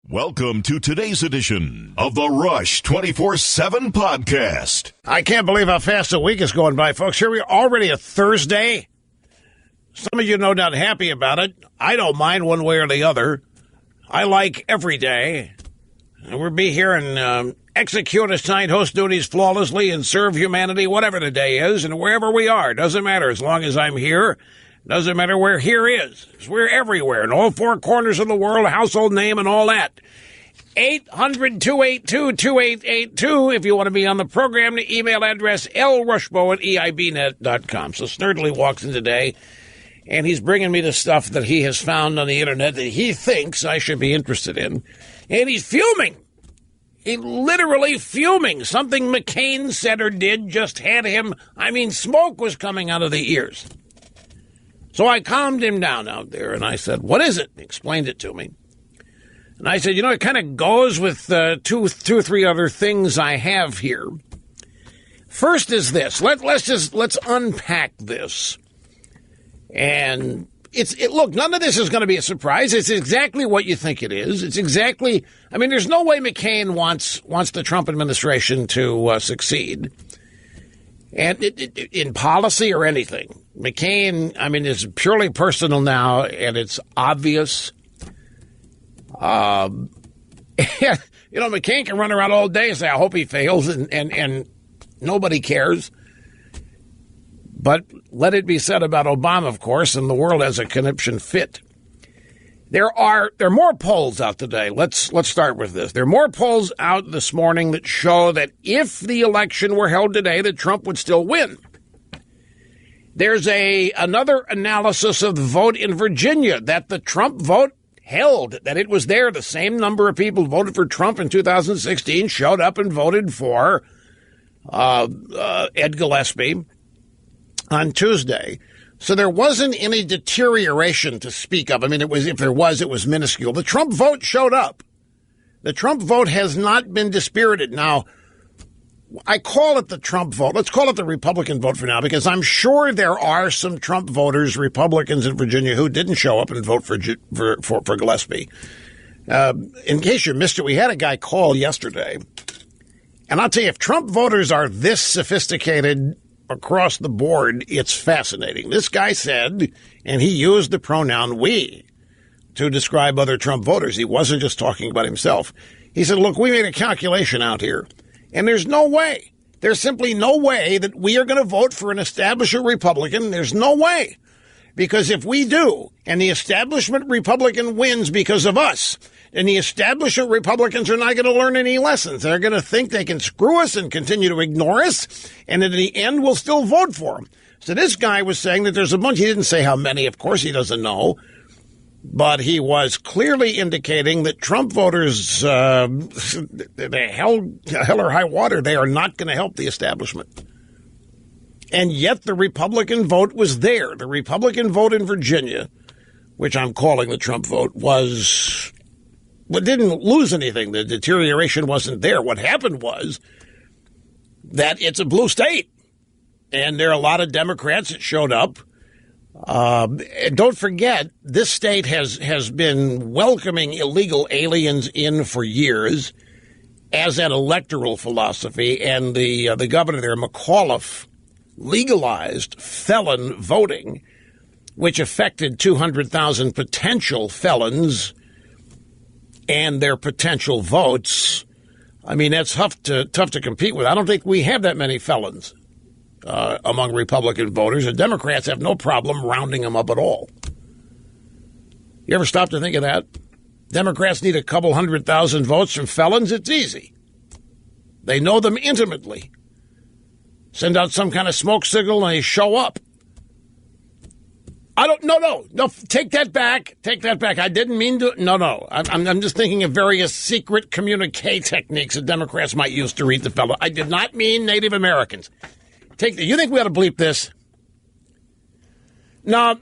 Welcome to today's edition of the Rush 24/7 podcast. I can't believe how fast a week is going by, folks. Here we are, already a Thursday. Some of you no doubt happy about it. I don't mind one way or the other. I like every day. And we'll be here and execute assigned host duties flawlessly and serve humanity, whatever the day is, and wherever we are. Doesn't matter as long as I'm here. Doesn't matter where here is. We're everywhere in all four corners of the world, household name and all that. 800-282-2882 if you want to be on the program. The email address lrushbo@eibnet.com. So Snerdley walks in today, and he's bringing me the stuff that he has found on the internet that he thinks I should be interested in. And he's fuming. He's literally fuming. Something McCain said or did just had him, smoke was coming out of the ears. So I calmed him down out there, and I said, what is it? He explained it to me. And I said, it kind of goes with two or three other things I have here. First is this. Let's unpack this. And look, none of this is going to be a surprise. It's exactly what you think it is. It's exactly, there's no way McCain wants the Trump administration to succeed. And in policy or anything. McCain, is purely personal now, and it's obvious. McCain can run around all day and say, I hope he fails, and nobody cares. But let it be said about Obama, of course, and the world has a conniption fit. There are more polls out today. Let's start with this. There are more polls out this morning that show that if the election were held today, that Trump would still win. There's another analysis of the vote in Virginia that the Trump vote held, that it was there. The same number of people who voted for Trump in 2016 showed up and voted for Ed Gillespie on Tuesday. So there wasn't any deterioration to speak of. If there was, it was minuscule. The Trump vote showed up. The Trump vote has not been dispirited. Now, I call it the Trump vote. Let's call it the Republican vote for now, because I'm sure there are some Trump voters, Republicans in Virginia, who didn't show up and vote for Gillespie. In case you missed it, we had a guy call yesterday. And I'll tell you, if Trump voters are this sophisticated across the board, it's fascinating. This guy said, and he used the pronoun we to describe other Trump voters. He wasn't just talking about himself. He said, look, we made a calculation out here, and there's no way. There's simply no way that we are going to vote for an establishment Republican. There's no way. Because if we do, and the establishment Republican wins because of us, and the establishment Republicans are not going to learn any lessons. They're going to think they can screw us and continue to ignore us, and in the end, we'll still vote for them. So this guy was saying that there's a bunch. He didn't say how many. Of course, he doesn't know. But he was clearly indicating that Trump voters, hell or high water, they are not going to help the establishment. And yet the Republican vote was there. The Republican vote in Virginia, which I'm calling the Trump vote, didn't lose anything. The deterioration wasn't there. What happened was that it's a blue state, and there are a lot of Democrats that showed up. And don't forget, this state has been welcoming illegal aliens in for years as an electoral philosophy, and the governor there, McAuliffe, legalized felon voting, which affected 200,000 potential felons and their potential votes. That's tough to compete with. I don't think we have that many felons among Republican voters. The Democrats have no problem rounding them up at all. You ever stop to think of that? Democrats need a couple 100,000 votes from felons. It's easy. They know them intimately. Send out some kind of smoke signal and they show up. No, take that back. I didn't mean to. No. I'm just thinking of various secret communique techniques that Democrats might use to read the fellow. I did not mean Native Americans. You think we ought to bleep this? No,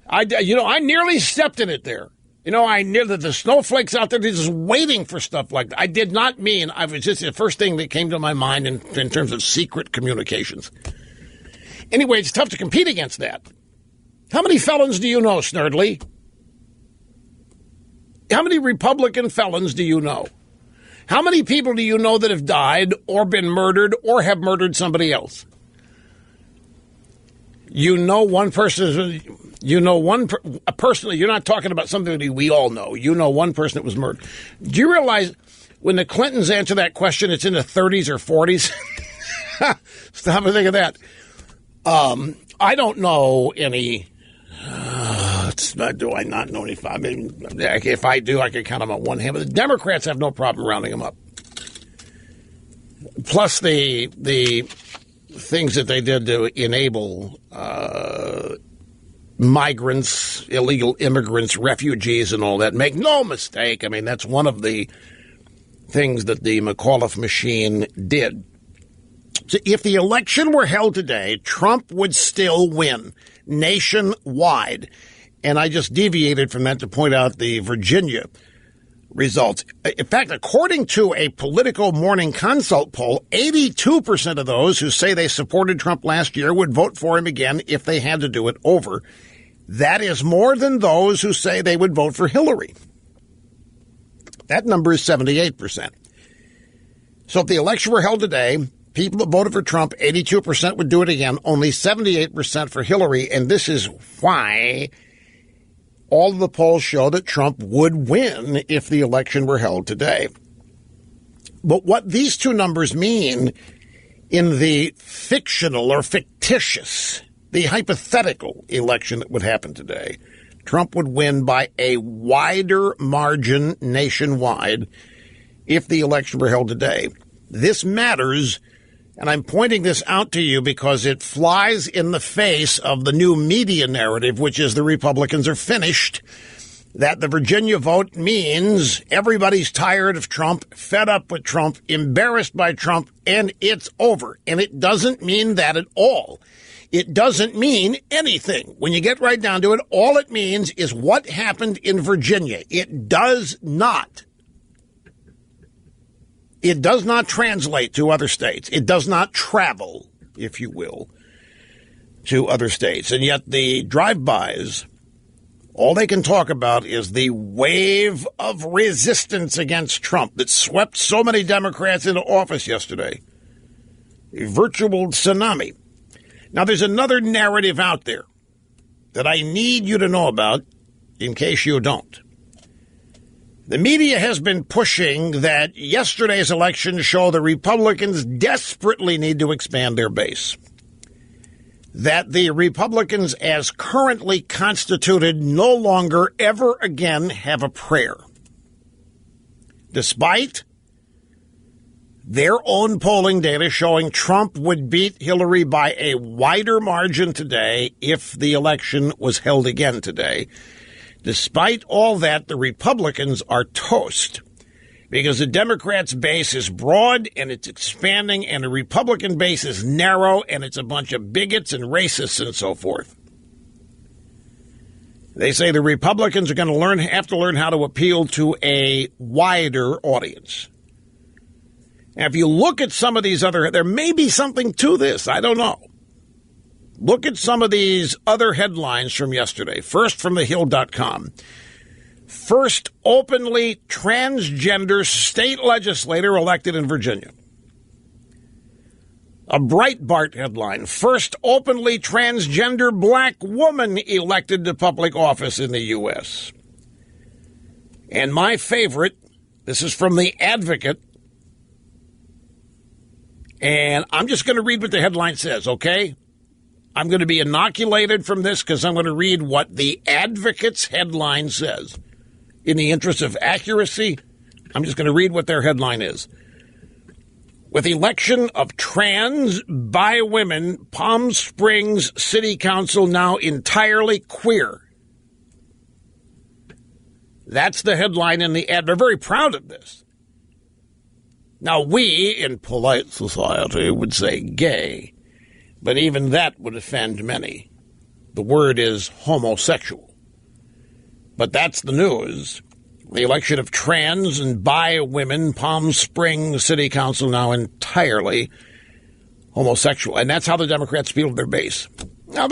I nearly stepped in it there. I knew that the snowflakes out there just waiting for stuff like that. I did not mean, I was just the first thing that came to my mind in terms of secret communications. Anyway, it's tough to compete against that. How many felons do you know, Snerdley? How many Republican felons do you know? How many people do you know that have died or been murdered or have murdered somebody else? You know one person, personally, you're not talking about something that we all know. You know one person that was murdered. Do you realize when the Clintons answer that question, it's in the 30s or 40s? Stop and think of that. I don't know any... do I not know any? I mean, if I do, I could count them on one hand. But the Democrats have no problem rounding them up. Plus the things that they did to enable migrants, illegal immigrants, refugees, and all that. Make no mistake. I mean, that's one of the things that the McAuliffe machine did. So if the election were held today, Trump would still win nationwide. And I just deviated from that to point out the Virginia results. In fact, according to a Politico Morning Consult poll, 82% of those who say they supported Trump last year would vote for him again if they had to do it over. That is more than those who say they would vote for Hillary. That number is 78%. So if the election were held today, people that voted for Trump, 82% would do it again, only 78% for Hillary, and this is why all of the polls show that Trump would win if the election were held today. But what these two numbers mean in the fictional or fictitious, the hypothetical election that would happen today, Trump would win by a wider margin nationwide if the election were held today. This matters. And I'm pointing this out to you because it flies in the face of the new media narrative, which is the Republicans are finished, that the Virginia vote means everybody's tired of Trump, fed up with Trump, embarrassed by Trump, and it's over. And it doesn't mean that at all. It doesn't mean anything. When you get right down to it, all it means is what happened in Virginia. It does not. It does not translate to other states. It does not travel, if you will, to other states. And yet the drive-bys, all they can talk about is the wave of resistance against Trump that swept so many Democrats into office yesterday. A virtual tsunami. Now, there's another narrative out there that I need you to know about in case you don't. The media has been pushing that yesterday's election show the Republicans desperately need to expand their base. That the Republicans, as currently constituted, no longer ever again have a prayer. Despite their own polling data showing Trump would beat Hillary by a wider margin today if the election was held again today. Despite all that, the Republicans are toast because the Democrats' base is broad and it's expanding and the Republican base is narrow and it's a bunch of bigots and racists and so forth. They say the Republicans are going to have to learn how to appeal to a wider audience. Now, if you look at some of these there may be something to this. I don't know. Look at some of these other headlines from yesterday. First, from thehill.com. First openly transgender state legislator elected in Virginia. A Breitbart headline. First openly transgender black woman elected to public office in the U.S. And my favorite, this is from The Advocate. And I'm just going to read what the headline says, okay? I'm going to be inoculated from this because I'm going to read what the Advocate's headline says. In the interest of accuracy, I'm just going to read what their headline is. With election of trans bi women, Palm Springs City Council now entirely queer. That's the headline in the ad. They're very proud of this. Now, we in polite society would say gay. But even that would offend many. The word is homosexual. But that's the news. The election of trans and bi women, Palm Springs City Council now entirely homosexual. And that's how the Democrats feel their base. Now,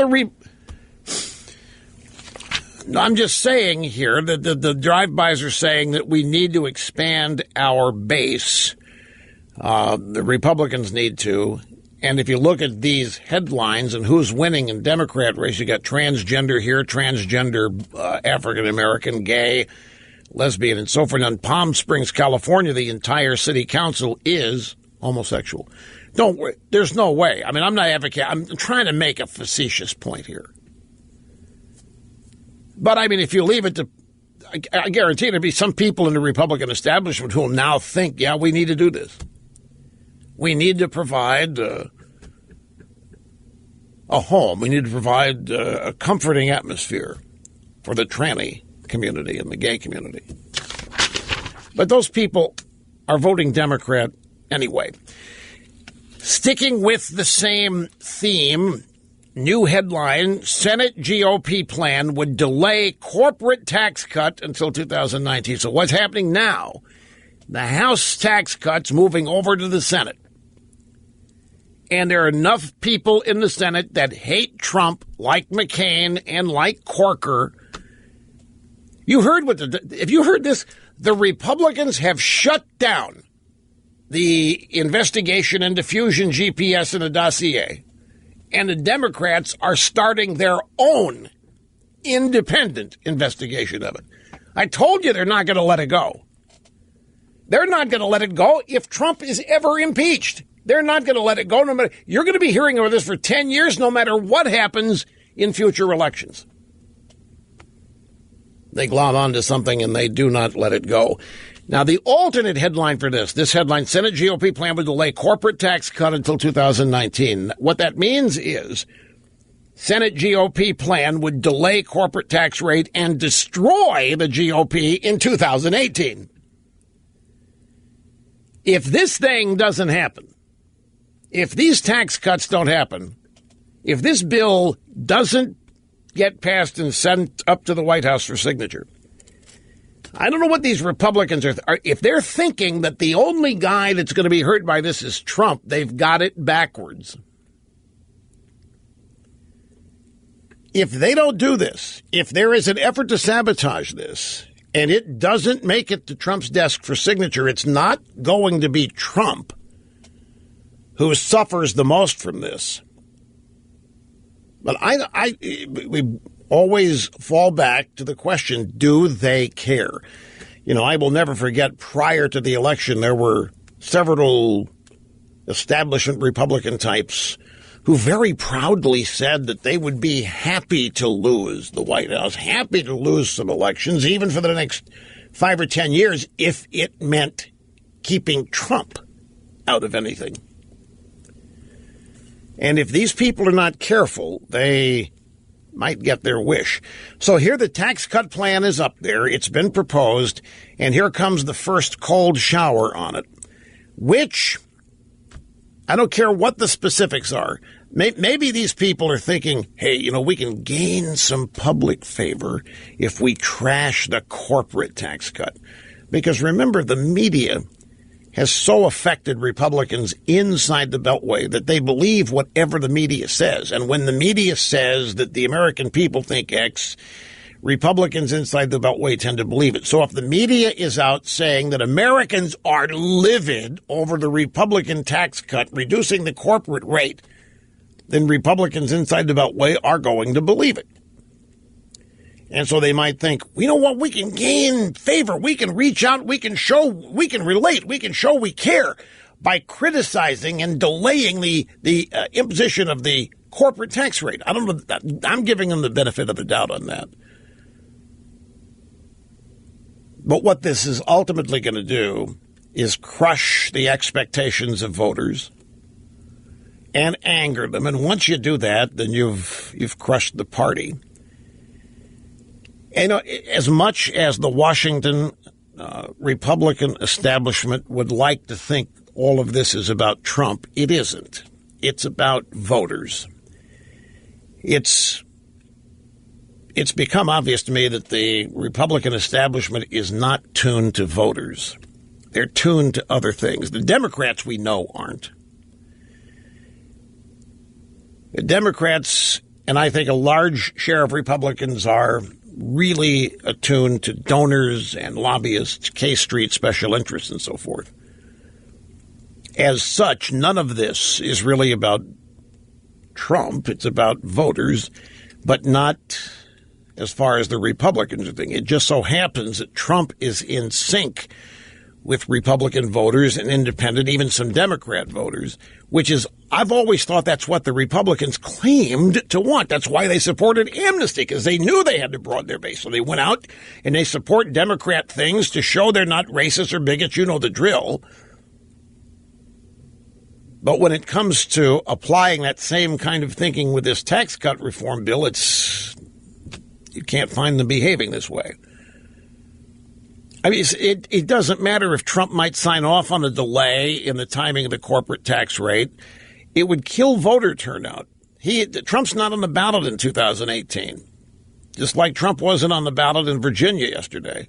I'm just saying here that the drive-bys are saying that we need to expand our base. The Republicans need to. And if you look at these headlines and who's winning in Democrat race, you got transgender here, transgender African-American, gay, lesbian, and so forth. In Palm Springs, California, the entire city council is homosexual. Don't worry. There's no way. I mean, I'm not advocating. I'm trying to make a facetious point here. But, I mean, if you leave it to, I guarantee there'll be some people in the Republican establishment who will now think, yeah, we need to do this. We need to provide a home. We need to provide a comforting atmosphere for the tranny community and the gay community. But those people are voting Democrat anyway. Sticking with the same theme, new headline, Senate GOP plan would delay corporate tax cut until 2019. So what's happening now? The House tax cuts moving over to the Senate. And there are enough people in the Senate that hate Trump, like McCain and like Corker. If you heard this, the Republicans have shut down the investigation into Fusion GPS and the dossier. And the Democrats are starting their own independent investigation of it. I told you they're not going to let it go. They're not going to let it go if Trump is ever impeached. They're not going to let it go. No matter, you're going to be hearing about this for 10 years, no matter what happens in future elections. They glom onto something and they do not let it go. Now, the alternate headline for this headline, Senate GOP plan would delay corporate tax cut until 2019. What that means is Senate GOP plan would delay corporate tax rate and destroy the GOP in 2018. If this thing doesn't happen, if these tax cuts don't happen, if this bill doesn't get passed and sent up to the White House for signature, I don't know what these Republicans are. If they're thinking that the only guy that's going to be hurt by this is Trump, they've got it backwards. If they don't do this, if there is an effort to sabotage this, and it doesn't make it to Trump's desk for signature, it's not going to be Trump who suffers the most from this. But we always fall back to the question, do they care? You know, I will never forget prior to the election, there were several establishment Republican types who very proudly said that they would be happy to lose the White House, happy to lose some elections, even for the next 5 or 10 years, if it meant keeping Trump out of anything. And if these people are not careful, they might get their wish. So here the tax cut plan is up there. It's been proposed. And here comes the first cold shower on it, which I don't care what the specifics are. Maybe these people are thinking, hey, you know, we can gain some public favor if we trash the corporate tax cut. Because remember, the media has so affected Republicans inside the Beltway that they believe whatever the media says. And when the media says that the American people think X, Republicans inside the Beltway tend to believe it. So if the media is out saying that Americans are livid over the Republican tax cut, reducing the corporate rate, then Republicans inside the Beltway are going to believe it. And so they might think, you know what, we can gain favor, we can reach out, we can show, we can relate, we can show we care by criticizing and delaying the imposition of the corporate tax rate. I don't know, I'm giving them the benefit of the doubt on that. But what this is ultimately going to do is crush the expectations of voters and anger them. And once you do that, then you've crushed the party. And as much as the Washington Republican establishment would like to think all of this is about Trump, it isn't. It's about voters. It's become obvious to me that the Republican establishment is not tuned to voters. They're tuned to other things. The Democrats, we know, aren't. The Democrats, and I think a large share of Republicans, are really attuned to donors and lobbyists, K Street special interests, and so forth. As such, none of this is really about Trump. It's about voters, but not as far as the Republicans are thinking. It just so happens that Trump is in sync with Republican voters and independent, even some Democrat voters, which is, I've always thought that's what the Republicans claimed to want. That's why they supported amnesty, because they knew they had to broaden their base. So they went out and they support Democrat things to show they're not racist or bigots. You know the drill. But when it comes to applying that same kind of thinking with this tax cut reform bill, you can't find them behaving this way. I mean, it doesn't matter if Trump might sign off on a delay in the timing of the corporate tax rate. It would kill voter turnout. Trump's not on the ballot in 2018, just like Trump wasn't on the ballot in Virginia yesterday.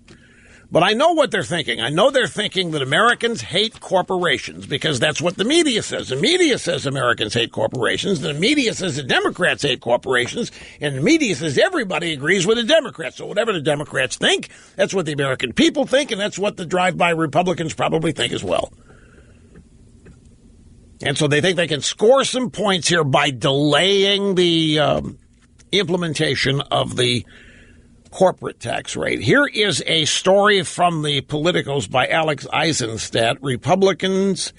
But I know what they're thinking. I know they're thinking that Americans hate corporations because that's what the media says. The media says Americans hate corporations. The media says the Democrats hate corporations. And the media says everybody agrees with the Democrats. So whatever the Democrats think, that's what the American people think, and that's what the drive-by Republicans probably think as well. And so they think they can score some points here by delaying the implementation of the corporate tax rate. Here is a story from the Politicos by Alex Eisenstadt. Republicans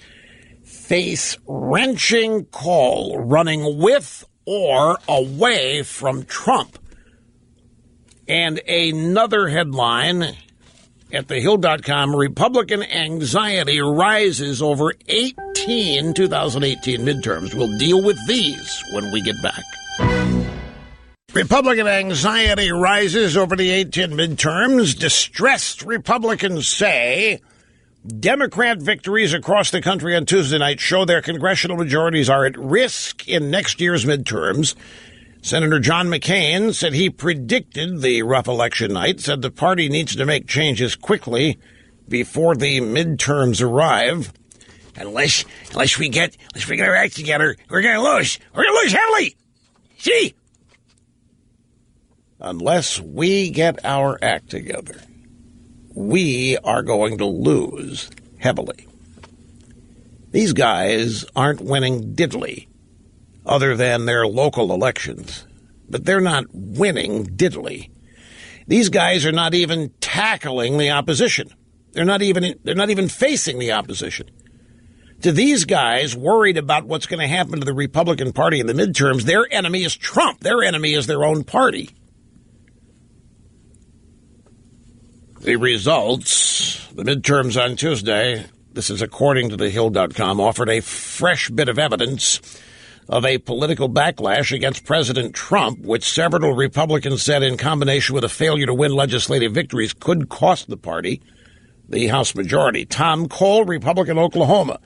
face wrenching call running with or away from Trump. And another headline at thehill.com, Republican anxiety rises over 2018 midterms. We'll deal with these when we get back. Republican anxiety rises over the 2018 midterms. Distressed Republicans say Democrat victories across the country on Tuesday night show their congressional majorities are at risk in next year's midterms. Senator John McCain said he predicted the rough election night, said the party needs to make changes quickly before the midterms arrive. Unless we get our act together, we're going to lose. We're going to lose heavily. See? Unless we get our act together, we are going to lose heavily. These guys aren't winning diddly other than their local elections, but they're not winning diddly. These guys are not even tackling the opposition. They're not even facing the opposition. To these guys worried about what's going to happen to the Republican Party in the midterms, their enemy is Trump. Their enemy is their own party. The results, the midterms on Tuesday, this is according to thehill.com, offered a fresh bit of evidence of a political backlash against President Trump, which several Republicans said in combination with a failure to win legislative victories could cost the party the House majority. Tom Cole, Republican Oklahoma,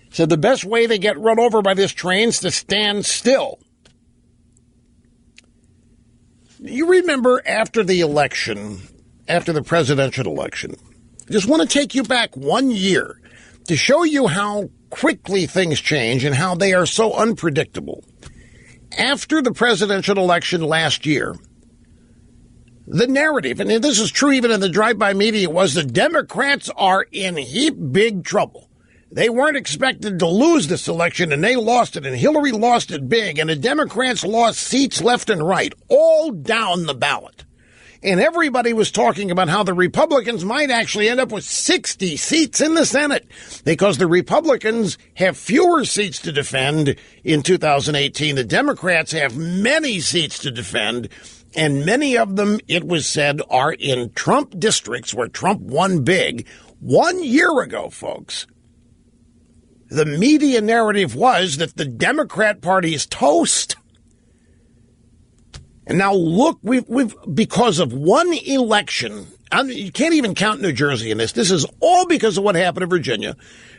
said the best way they get run over by this train is to stand still. You remember after the election, after the presidential election, I just want to take you back 1 year to show you how quickly things change and how they are so unpredictable. After the presidential election last year, the narrative, and this is true even in the drive-by media, was the Democrats are in heap big trouble. They weren't expected to lose this election, and they lost it, and Hillary lost it big, and the Democrats lost seats left and right, all down the ballot. And everybody was talking about how the Republicans might actually end up with 60 seats in the Senate because the Republicans have fewer seats to defend in 2018. The Democrats have many seats to defend, and many of them, it was said, are in Trump districts where Trump won big. 1 year ago, folks, the media narrative was that the Democrat Party is toast. And now look, we've because of one election, you can't even count New Jersey in this. This is all because of what happened in Virginia,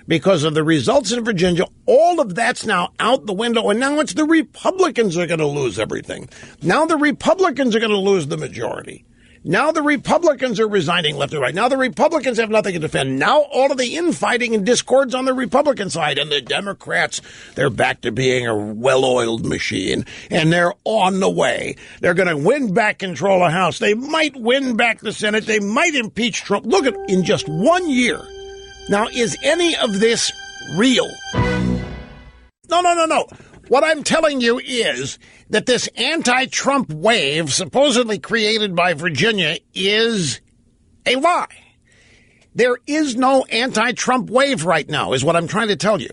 because of the results in Virginia. All of that's now out the window, and now it's the Republicans are going to lose everything. Now the Republicans are going to lose the majority. Now the Republicans are resigning left and right. Now the Republicans have nothing to defend. Now all of the infighting and discords on the Republican side. And the Democrats, they're back to being a well-oiled machine. And they're on the way. They're going to win back control of the House. They might win back the Senate. They might impeach Trump. Look at in just 1 year. Now, is any of this real? No. What I'm telling you is that this anti-Trump wave supposedly created by Virginia is a lie. There is no anti-Trump wave right now, is what I'm trying to tell you.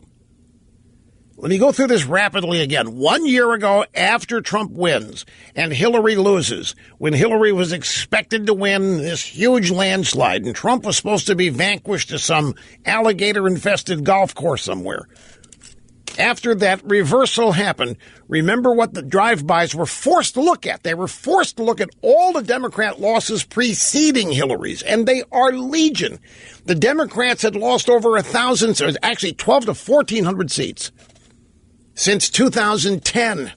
Let me go through this rapidly again. 1 year ago, after Trump wins and Hillary loses, when Hillary was expected to win this huge landslide and Trump was supposed to be vanquished to some alligator-infested golf course somewhere, after that reversal happened, remember what the drive-bys were forced to look at. They were forced to look at all the Democrat losses preceding Hillary's, and they are legion. The Democrats had lost over 1,000, so actually 12 to 1,400 seats since 2010.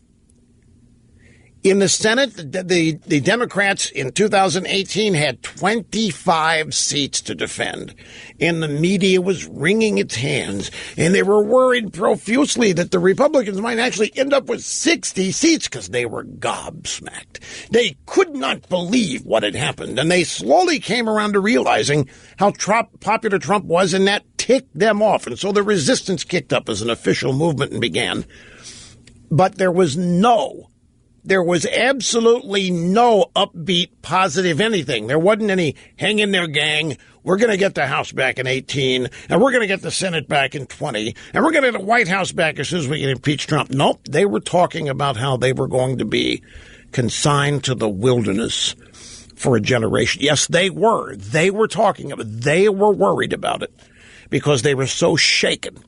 In the Senate, the Democrats in 2018 had 25 seats to defend, and the media was wringing its hands, and they were worried profusely that the Republicans might actually end up with 60 seats because they were gobsmacked. They could not believe what had happened, and they slowly came around to realizing how popular Trump was, and that ticked them off, and so the resistance kicked up as an official movement and began. But there was absolutely no upbeat, positive anything. There wasn't any hang in there, gang. We're going to get the House back in 18, and we're going to get the Senate back in 20, and we're going to get the White House back as soon as we can impeach Trump. Nope, they were talking about how they were going to be consigned to the wilderness for a generation. Yes, they were. They were talking about it. They were worried about it because they were so shaken.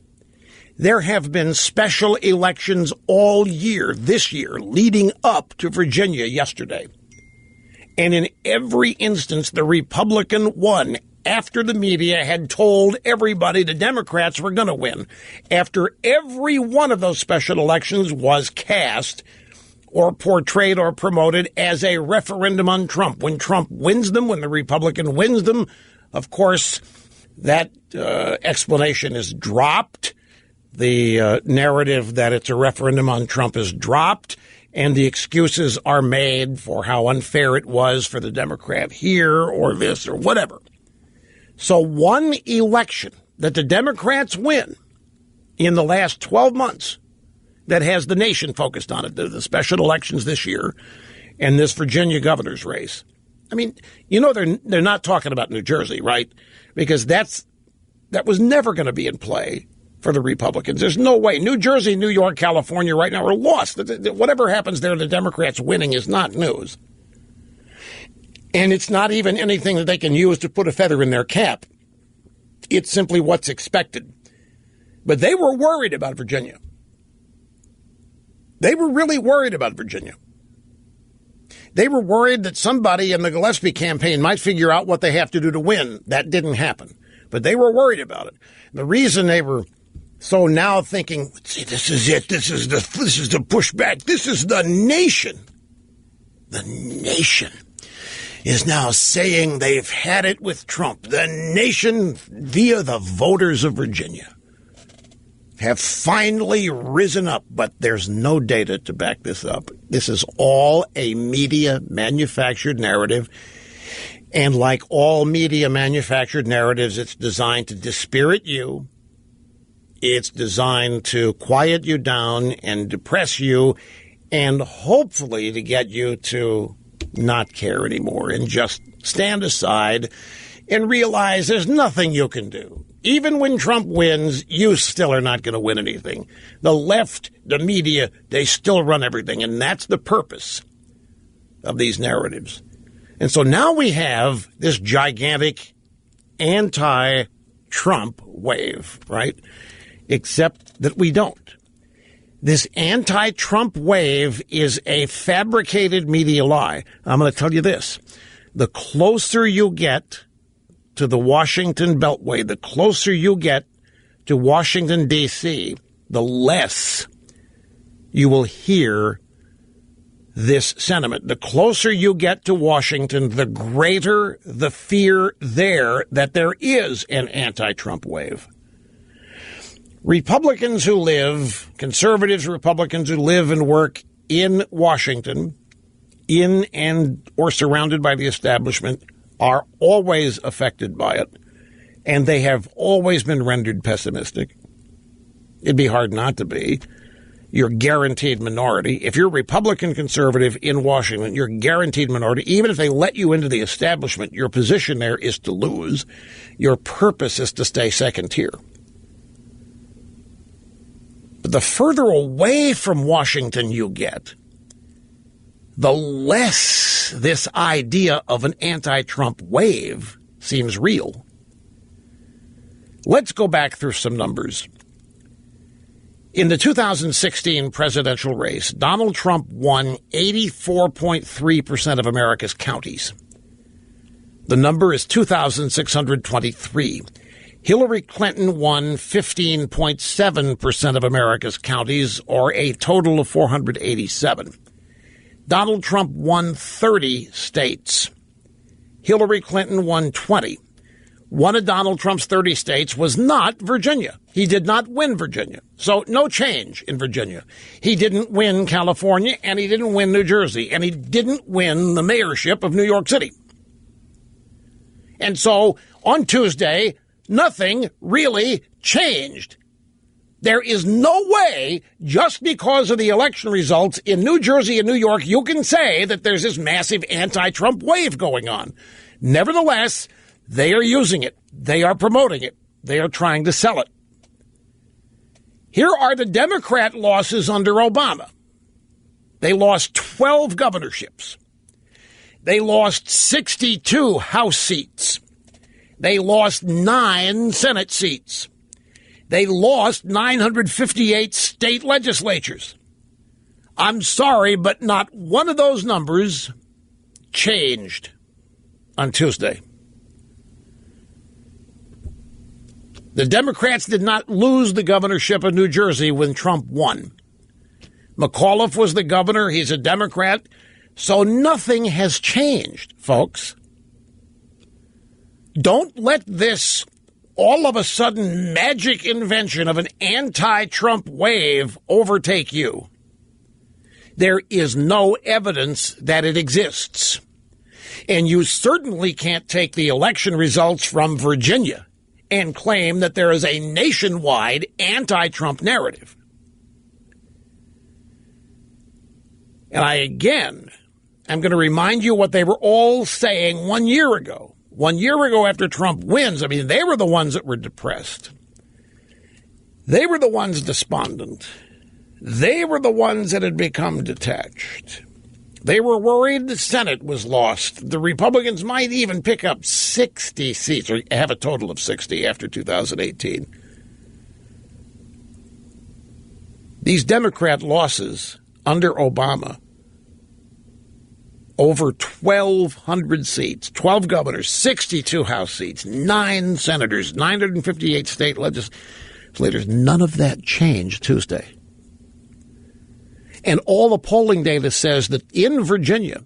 There have been special elections all year, this year, leading up to Virginia yesterday. And in every instance, the Republican won after the media had told everybody the Democrats were going to win. After every one of those special elections was cast or portrayed or promoted as a referendum on Trump. When Trump wins them, when the Republican wins them, of course, that explanation is dropped. The narrative that it's a referendum on Trump is dropped, and the excuses are made for how unfair it was for the Democrat here or this or whatever. So one election that the Democrats win in the last 12 months that has the nation focused on it, the special elections this year and this Virginia governor's race. I mean, you know, they're not talking about New Jersey, right? Because that was never going to be in play for the Republicans. There's no way. New Jersey, New York, California right now are lost. Whatever happens there, the Democrats winning is not news. And it's not even anything that they can use to put a feather in their cap. It's simply what's expected. But they were worried about Virginia. They were really worried about Virginia. They were worried that somebody in the Gillespie campaign might figure out what they have to do to win. That didn't happen. But they were worried about it. The reason they were so now thinking, see, this is it. This is the pushback. This is the nation. The nation is now saying they've had it with Trump. The nation, via the voters of Virginia, have finally risen up. But there's no data to back this up. This is all a media manufactured narrative. And like all media manufactured narratives, it's designed to dispirit you. It's designed to quiet you down and depress you and hopefully to get you to not care anymore and just stand aside and realize there's nothing you can do. Even when Trump wins, you still are not going to win anything. The left, the media, they still run everything. And that's the purpose of these narratives. And so now we have this gigantic anti-Trump wave, right? Except that we don't. This anti-Trump wave is a fabricated media lie. I'm going to tell you this. The closer you get to the Washington Beltway, the closer you get to Washington, D.C., the less you will hear this sentiment. The closer you get to Washington, the greater the fear there that there is an anti-Trump wave. Republicans who live, conservatives, Republicans who live and work in Washington, in and or surrounded by the establishment, are always affected by it, and they have always been rendered pessimistic. It'd be hard not to be. You're guaranteed minority. If you're a Republican conservative in Washington, you're guaranteed minority. Even if they let you into the establishment, your position there is to lose. Your purpose is to stay second tier. But the further away from Washington you get, the less this idea of an anti-Trump wave seems real. Let's go back through some numbers. In the 2016 presidential race, Donald Trump won 84.3% of America's counties. The number is 2,623. Hillary Clinton won 15.7% of America's counties, or a total of 487. Donald Trump won 30 states. Hillary Clinton won 20. One of Donald Trump's 30 states was not Virginia. He did not win Virginia. So no change in Virginia. He didn't win California, and he didn't win New Jersey, and he didn't win the mayorship of New York City. And so on Tuesday, nothing really changed. There is no way, just because of the election results in New Jersey and New York, you can say that there's this massive anti-Trump wave going on. Nevertheless, they are using it. They are promoting it. They are trying to sell it. Here are the Democrat losses under Obama. They lost 12 governorships. They lost 62 House seats. They lost 9 Senate seats. They lost 958 state legislatures. I'm sorry, but not one of those numbers changed on Tuesday. The Democrats did not lose the governorship of New Jersey when Trump won. McAuliffe was the governor. He's a Democrat. So nothing has changed, folks. Don't let this all of a sudden magic invention of an anti-Trump wave overtake you. There is no evidence that it exists. And you certainly can't take the election results from Virginia and claim that there is a nationwide anti-Trump narrative. And I'm going to remind you what they were all saying 1 year ago. 1 year ago after Trump wins, they were the ones that were depressed. They were the ones despondent. They were the ones that had become detached. They were worried the Senate was lost. The Republicans might even pick up 60 seats, or have a total of 60 after 2018. These Democrat losses under Obama, over 1,200 seats, 12 governors, 62 House seats, 9 senators, 958 state legislators, none of that changed Tuesday. And all the polling data says that in Virginia,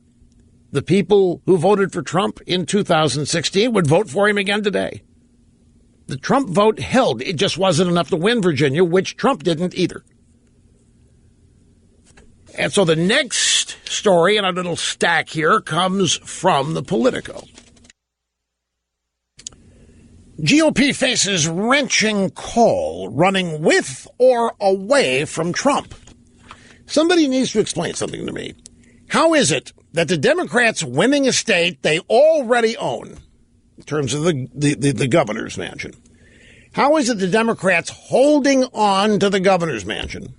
the people who voted for Trump in 2016 would vote for him again today. The Trump vote held. It just wasn't enough to win Virginia, which Trump didn't either. And so the next story in our little stack here comes from the Politico. GOP faces wrenching call running with or away from Trump. Somebody needs to explain something to me. How is it that the Democrats winning a state they already own, in terms of the governor's mansion, how is it the Democrats holding on to the governor's mansion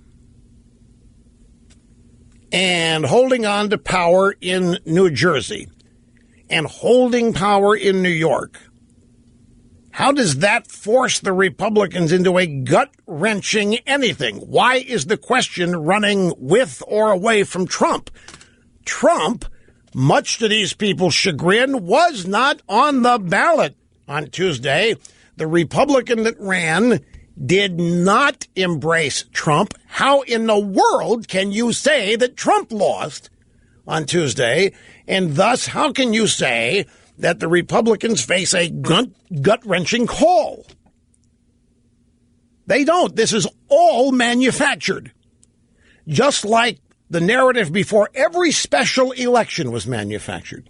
and holding on to power in New Jersey and holding power in New York? How does that force the Republicans into a gut-wrenching anything? Why is the question running with or away from Trump? Trump, much to these people's chagrin, was not on the ballot on Tuesday. The Republican that ran did not embrace Trump. How in the world can you say that Trump lost on Tuesday, and thus how can you say that the Republicans face a gut-wrenching call? They don't. This is all manufactured. Just like the narrative before every special election was manufactured.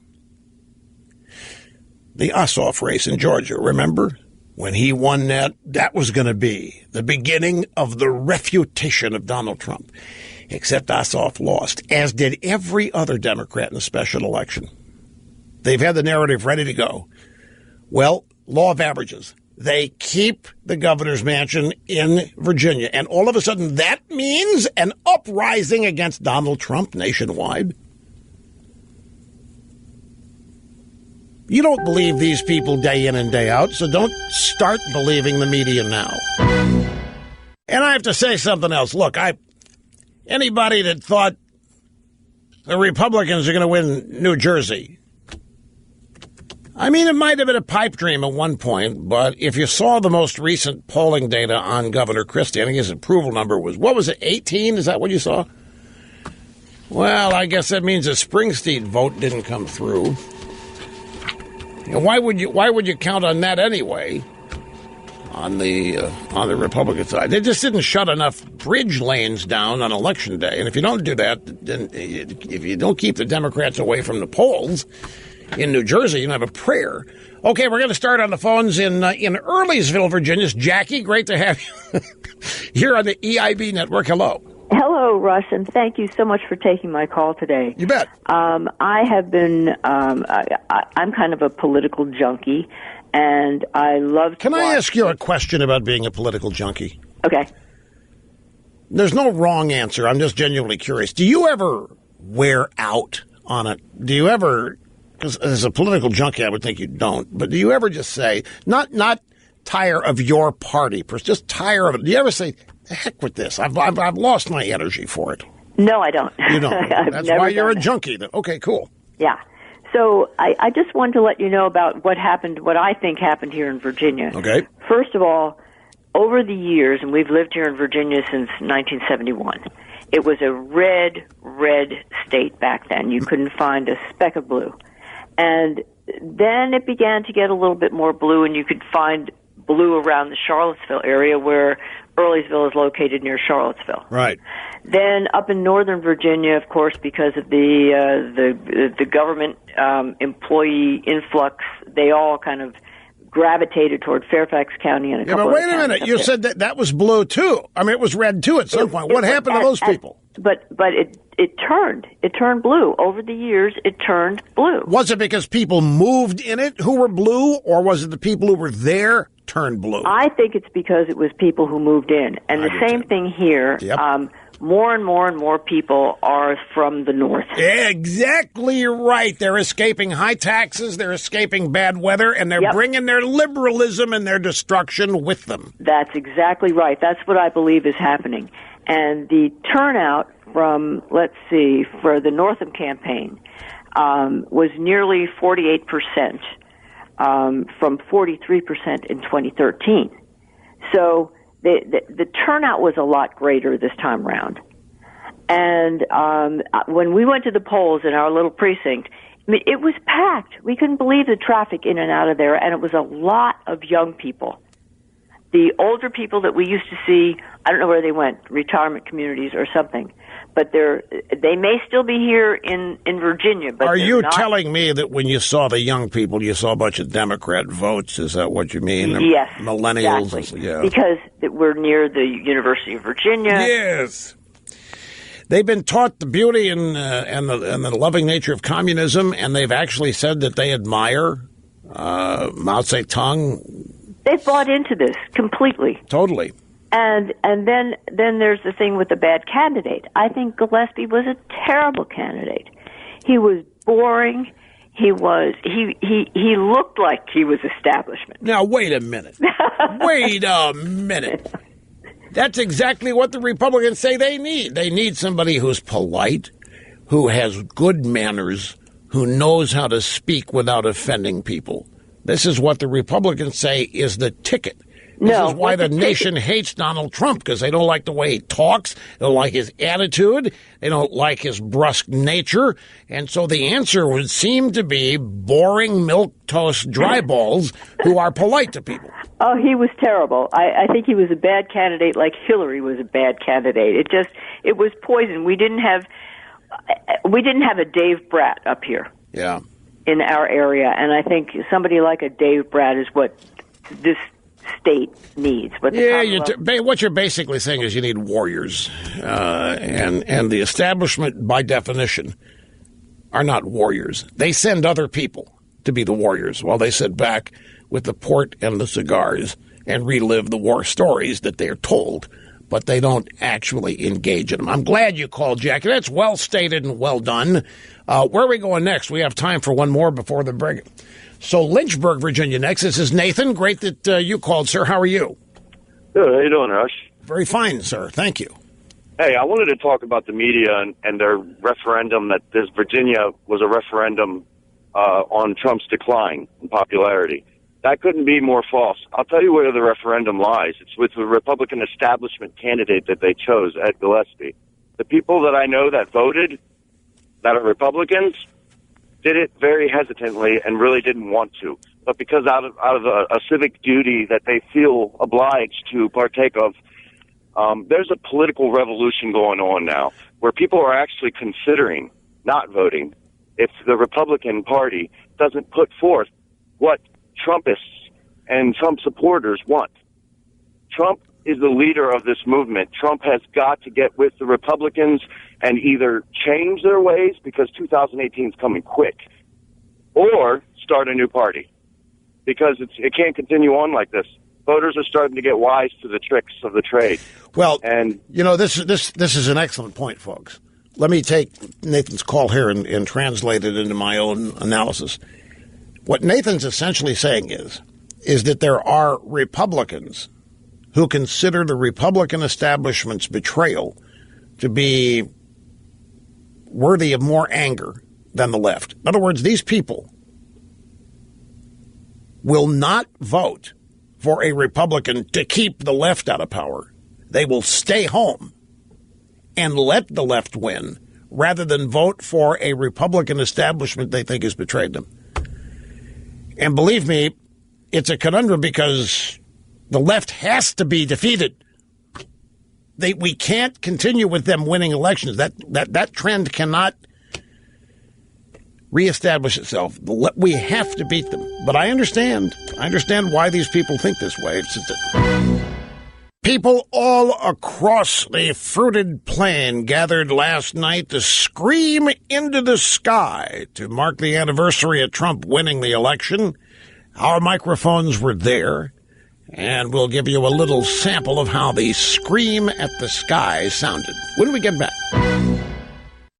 The Ossoff race in Georgia, remember? When he won that was going to be the beginning of the refutation of Donald Trump. Except Ossoff lost, as did every other Democrat in the special election. They've had the narrative ready to go. Well, law of averages. They keep the governor's mansion in Virginia. And all of a sudden, that means an uprising against Donald Trump nationwide. You don't believe these people day in and day out, so don't start believing the media now. And I have to say something else. Look, anybody that thought the Republicans are going to win New Jersey, I mean, it might have been a pipe dream at one point, but if you saw the most recent polling data on Governor Christie, I think his approval number was, what was it, 18? Is that what you saw? Well, I guess that means the Springsteen vote didn't come through. And why would you count on that anyway? On the Republican side, they just didn't shut enough bridge lanes down on Election Day. And if you don't do that, then if you don't keep the Democrats away from the polls in New Jersey, you don't have a prayer. Okay, we're going to start on the phones in Earlysville, Virginia. Jackie, great to have you here on the EIB network. Hello. Hello, Russ, and thank you so much for taking my call today. You bet. I have been, I'm kind of a political junkie, and I love to Can I ask you a question about being a political junkie? Okay. There's no wrong answer. I'm just genuinely curious. Do you ever wear out on it? Do you ever, because as a political junkie, I would think you don't, but do you ever just say, not tire of your party, just tire of it? Do you ever say, the heck with this. I've lost my energy for it. No, I don't. You don't. That's why you're a junkie. Okay, cool. Yeah. So I just wanted to let you know about what I think happened here in Virginia. Okay. First of all, over the years, and we've lived here in Virginia since 1971, it was a red state back then. You couldn't find a speck of blue. And then it began to get a little bit more blue, and you could find blue around the Charlottesville area where Earlysville is located near Charlottesville. Right. Then up in Northern Virginia, of course, because of the government employee influx, they all kind of gravitated toward Fairfax County and a couple but wait of a minute. You said that was blue too. I mean, it was red too at some point. What happened to those people? But it turned. It turned blue. Over the years, it turned blue. Was it because people moved in it who were blue, or was it the people who were there turned blue? I think it's because it was people who moved in. And the same thing here. Yep. More and more people are from the north. Exactly right. They're escaping high taxes, they're escaping bad weather, and they're bringing their liberalism and their destruction with them. That's exactly right. That's what I believe is happening. And the turnout from, for the Northam campaign was nearly 48%, from 43% in 2013. So the turnout was a lot greater this time around. And when we went to the polls in our little precinct, I mean, it was packed. We couldn't believe the traffic in and out of there, and it was a lot of young people. The older people that we used to see, I don't know where they went, retirement communities or something. But they may still be here in Virginia. But are you telling me that when you saw the young people, you saw a bunch of Democrat votes? Is that what you mean? Yes. Millennials? Exactly. Yeah. Because we're near the University of Virginia. Yes. They've been taught the beauty and the loving nature of communism, and they've actually said that they admire Mao Zedong. They've bought into this completely. Totally. And then there's the thing with the bad candidate. I think Gillespie was a terrible candidate. He was boring. He looked like he was establishment. Now wait a minute. Wait a minute. That's exactly what the Republicans say they need. They need somebody who's polite, who has good manners, who knows how to speak without offending people. This is what the Republicans say is the ticket. This is why the nation hates Donald Trump, because they don't like the way he talks, they don't like his attitude, they don't like his brusque nature, and so the answer would seem to be boring milquetoast dryballs who are polite to people. Oh, he was terrible. I think he was a bad candidate, like Hillary was a bad candidate. It was poison. We didn't have a Dave Bratt up here. Yeah. In our area, and I think somebody like a Dave Bratt is what this state needs. What you're basically saying is you need warriors, and the establishment, by definition, are not warriors. They send other people to be the warriors while they sit back with the port and the cigars and relive the war stories that they're told, but they don't actually engage in them. I'm glad you called, Jackie. That's well stated and well done. Where are we going next? We have time for one more before the break. So Lynchburg, Virginia next. This is Nathan. Great that you called, sir. How are you? Good. How you doing, Rush? Very fine, sir. Thank you. Hey, I wanted to talk about the media and their referendum, that this Virginia was a referendum on Trump's decline in popularity. That couldn't be more false. I'll tell you where the referendum lies. It's with the Republican establishment candidate that they chose, Ed Gillespie. The people that I know that voted, that are Republicans, did it very hesitantly and really didn't want to. But because out of a civic duty that they feel obliged to partake of, there's a political revolution going on now where people are actually considering not voting if the Republican Party doesn't put forth what Trumpists and Trump supporters want. Trump is the leader of this movement. Trump has got to get with the Republicans and either change their ways, because 2018 is coming quick, or start a new party, because it can't continue on like this. Voters are starting to get wise to the tricks of the trade. Well, and this is an excellent point, folks. Let me take Nathan's call here and translate it into my own analysis. What Nathan's essentially saying is that there are Republicans who consider the Republican establishment's betrayal to be worthy of more anger than the left. In other words, these people will not vote for a Republican to keep the left out of power. They will stay home and let the left win rather than vote for a Republican establishment they think has betrayed them. And believe me, it's a conundrum, because the left has to be defeated. We can't continue with them winning elections. That trend cannot reestablish itself. We have to beat them. But I understand why these people think this way. People all across the fruited plain gathered last night to scream into the sky to mark the anniversary of Trump winning the election. Our microphones were there, and we'll give you a little sample of how the scream at the sky sounded when we get back.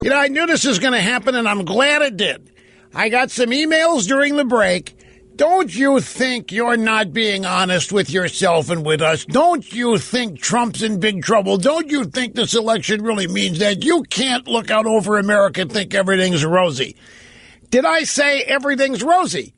You know, I knew this was going to happen, and I'm glad it did. I got some emails during the break. Don't you think you're not being honest with yourself and with us? Don't you think Trump's in big trouble? Don't you think this election really means that? You can't look out over America and think everything's rosy. Did I say everything's rosy?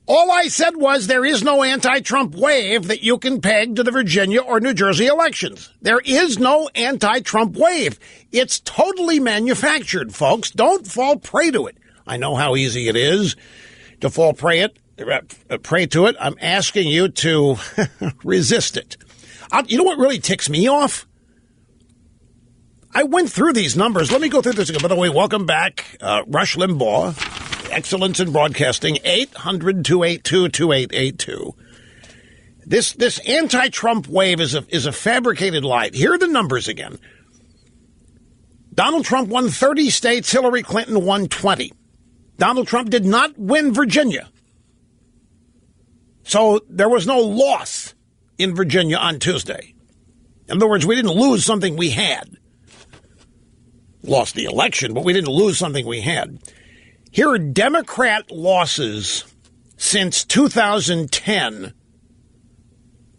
All I said was there is no anti-Trump wave that you can peg to the Virginia or New Jersey elections. There is no anti-Trump wave. It's totally manufactured, folks. Don't fall prey to it. I know how easy it is to fall prey to it. I'm asking you to resist it. You know what really ticks me off? I went through these numbers. Let me go through this again. By the way, welcome back, Rush Limbaugh. Excellence in Broadcasting, 800-282-2882. This anti-Trump wave is a fabricated lie. Here are the numbers again. Donald Trump won 30 states. Hillary Clinton won 20. Donald Trump did not win Virginia. So there was no loss in Virginia on Tuesday. In other words, we didn't lose something we had. Lost the election, but we didn't lose something we had. Here are Democrat losses since 2010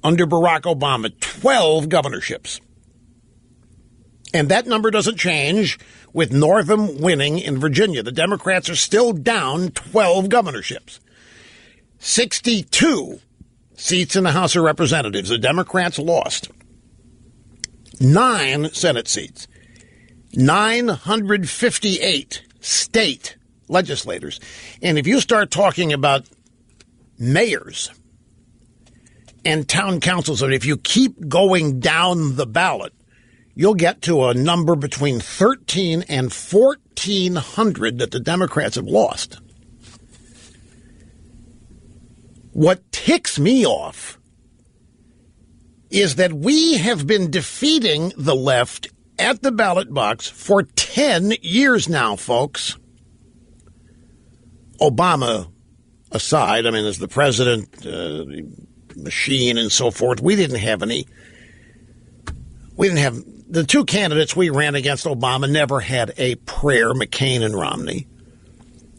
under Barack Obama, 12 governorships. And that number doesn't change with Northam winning in Virginia. The Democrats are still down 12 governorships. 62 seats in the House of Representatives. The Democrats lost 9 Senate seats, 958 state legislators. And if you start talking about mayors and town councils, and if you keep going down the ballot, you'll get to a number between 13 and 1,400 that the Democrats have lost. What ticks me off is that we have been defeating the left at the ballot box for 10 years now, folks. Obama aside, I mean, as the president, the machine and so forth, we didn't have the two candidates we ran against Obama never had a prayer, McCain and Romney.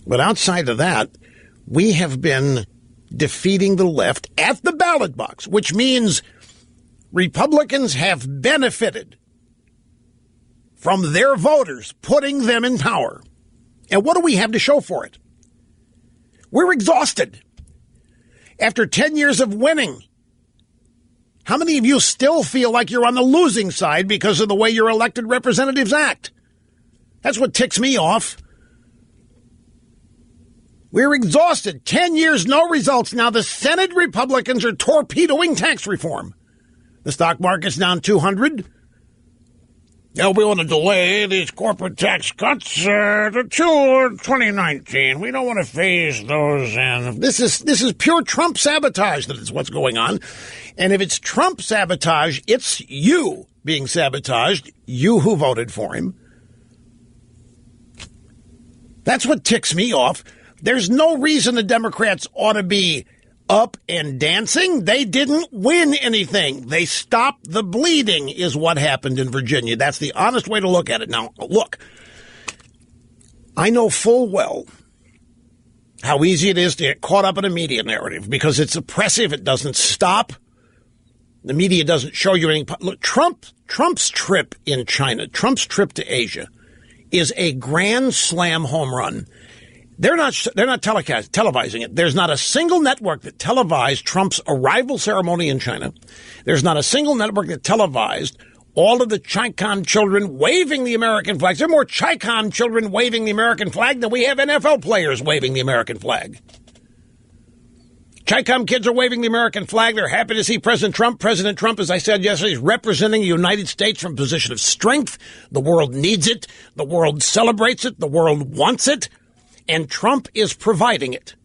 But outside of that, we have been defeating the left at the ballot box, which means Republicans have benefited from their voters putting them in power. And what do we have to show for it? We're exhausted. After 10 years of winning, how many of you still feel like you're on the losing side because of the way your elected representatives act? That's what ticks me off. We're exhausted. 10 years, no results. Now the Senate Republicans are torpedoing tax reform. The stock market's down 200. They'll be able to delay these corporate tax cuts until 2019. We don't want to phase those in. This is pure Trump sabotage. That is what's going on. And if it's Trump sabotage, it's you being sabotaged, you who voted for him. That's what ticks me off. There's no reason the Democrats ought to be up and dancing. They didn't win anything. They stopped the bleeding is what happened in Virginia. That's the honest way to look at it. Now, look, I know full well how easy it is to get caught up in a media narrative because it's oppressive. It doesn't stop. The media doesn't show you anything. Look, Trump's trip in China, Trump's trip to Asia is a grand slam home run. They're not televising it. There's not a single network that televised Trump's arrival ceremony in China. There's not a single network that televised all of the Chicom children waving the American flag. There are more Chicom children waving the American flag than we have NFL players waving the American flag. Chicom kids are waving the American flag. They're happy to see President Trump. President Trump, as I said yesterday, is representing the United States from a position of strength. The world needs it. The world celebrates it. The world wants it. And Trump is providing it.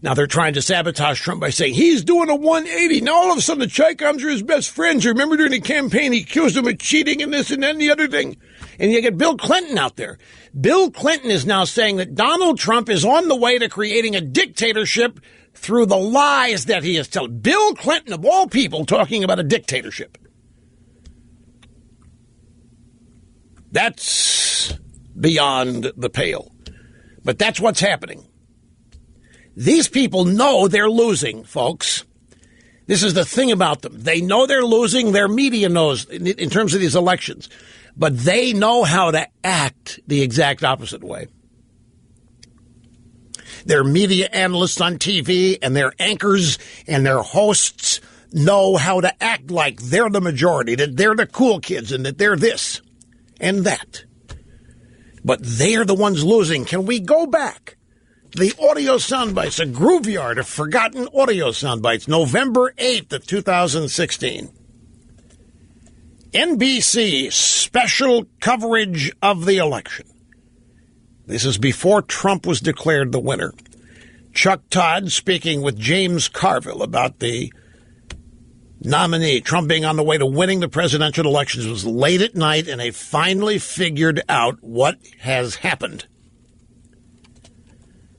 Now, they're trying to sabotage Trump by saying he's doing a 180. Now, all of a sudden, the Chicoms are his best friends. Remember during the campaign, he accused them of cheating and this and that and the other thing. And you get Bill Clinton out there. Bill Clinton is now saying that Donald Trump is on the way to creating a dictatorship through the lies that he is telling. Bill Clinton, of all people, talking about a dictatorship. That's beyond the pale. But that's what's happening. These people know they're losing, folks. This is the thing about them. They know they're losing. Their media knows in terms of these elections. But they know how to act the exact opposite way. Their media analysts on TV and their anchors and their hosts know how to act like they're the majority, that they're the cool kids and that they're this and that. But they're the ones losing. Can we go back? The audio soundbites, a graveyard of forgotten audio soundbites, November 8th of 2016. NBC special coverage of the election. This is before Trump was declared the winner. Chuck Todd speaking with James Carville about the nominee. Trump being on the way to winning the presidential elections. It was late at night, and they finally figured out what has happened.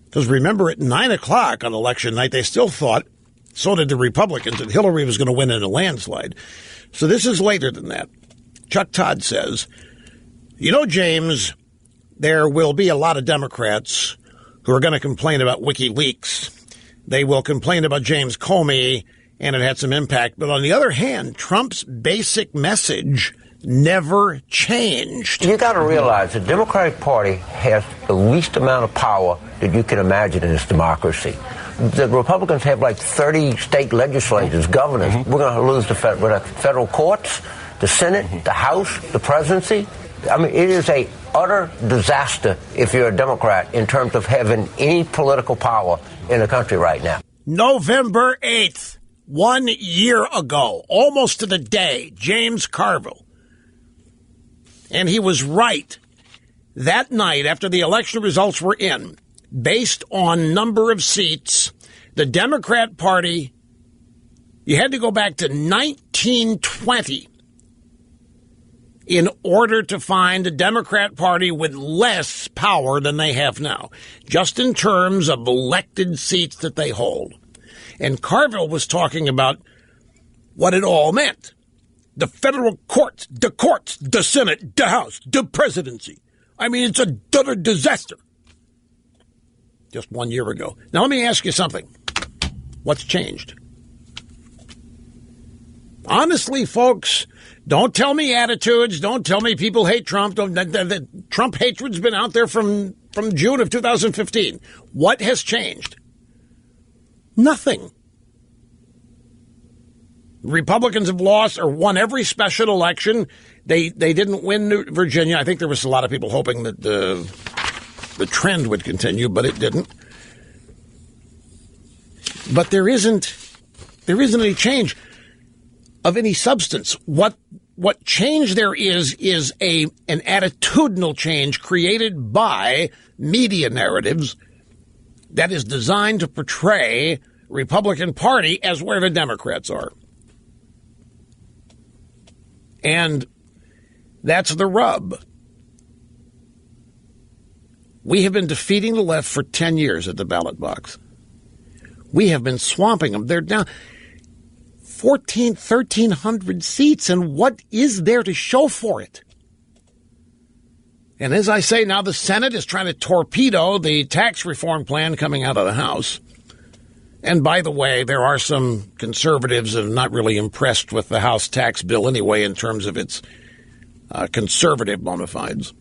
Because remember, at 9 o'clock on election night, they still thought, so did the Republicans, that Hillary was going to win in a landslide. So this is later than that. Chuck Todd says, you know, James, there will be a lot of Democrats who are going to complain about WikiLeaks. They will complain about James Comey, and it had some impact. But on the other hand, Trump's basic message never changed. You got to realize the Democratic Party has the least amount of power that you can imagine in this democracy. the Republicans have like 30 state legislators, governors. We're going to lose the federal courts, the Senate, the House, the presidency. I mean, it is a utter disaster if you're a Democrat in terms of having any political power in the country right now. November 8th, 1 year ago, almost to the day, James Carville. And he was right. That night, after the election results were in, based on number of seats, the Democrat Party, you had to go back to 1920 in order to find a Democrat Party with less power than they have now, just in terms of elected seats that they hold. And Carville was talking about what it all meant. The federal courts, the Senate, the House, the presidency. I mean, it's a utter disaster. Just 1 year ago. Now, let me ask you something. What's changed? Honestly, folks, don't tell me attitudes. Don't tell me people hate Trump. The Trump hatred's been out there from June of 2015. What has changed? Nothing. Republicans have lost or won every special election. They didn't win Virginia. I think there was a lot of people hoping that the trend would continue, but it didn't. But there isn't any change of any substance. What change there is an attitudinal change created by media narratives that is designed to portray Republican Party as where the Democrats are. And that's the rub. We have been defeating the left for 10 years at the ballot box. We have been swamping them. They're down 1,300 seats, and what is there to show for it? And as I say, now the Senate is trying to torpedo the tax reform plan coming out of the House. And by the way, there are some conservatives that are not really impressed with the House tax bill anyway in terms of its conservative bona fides.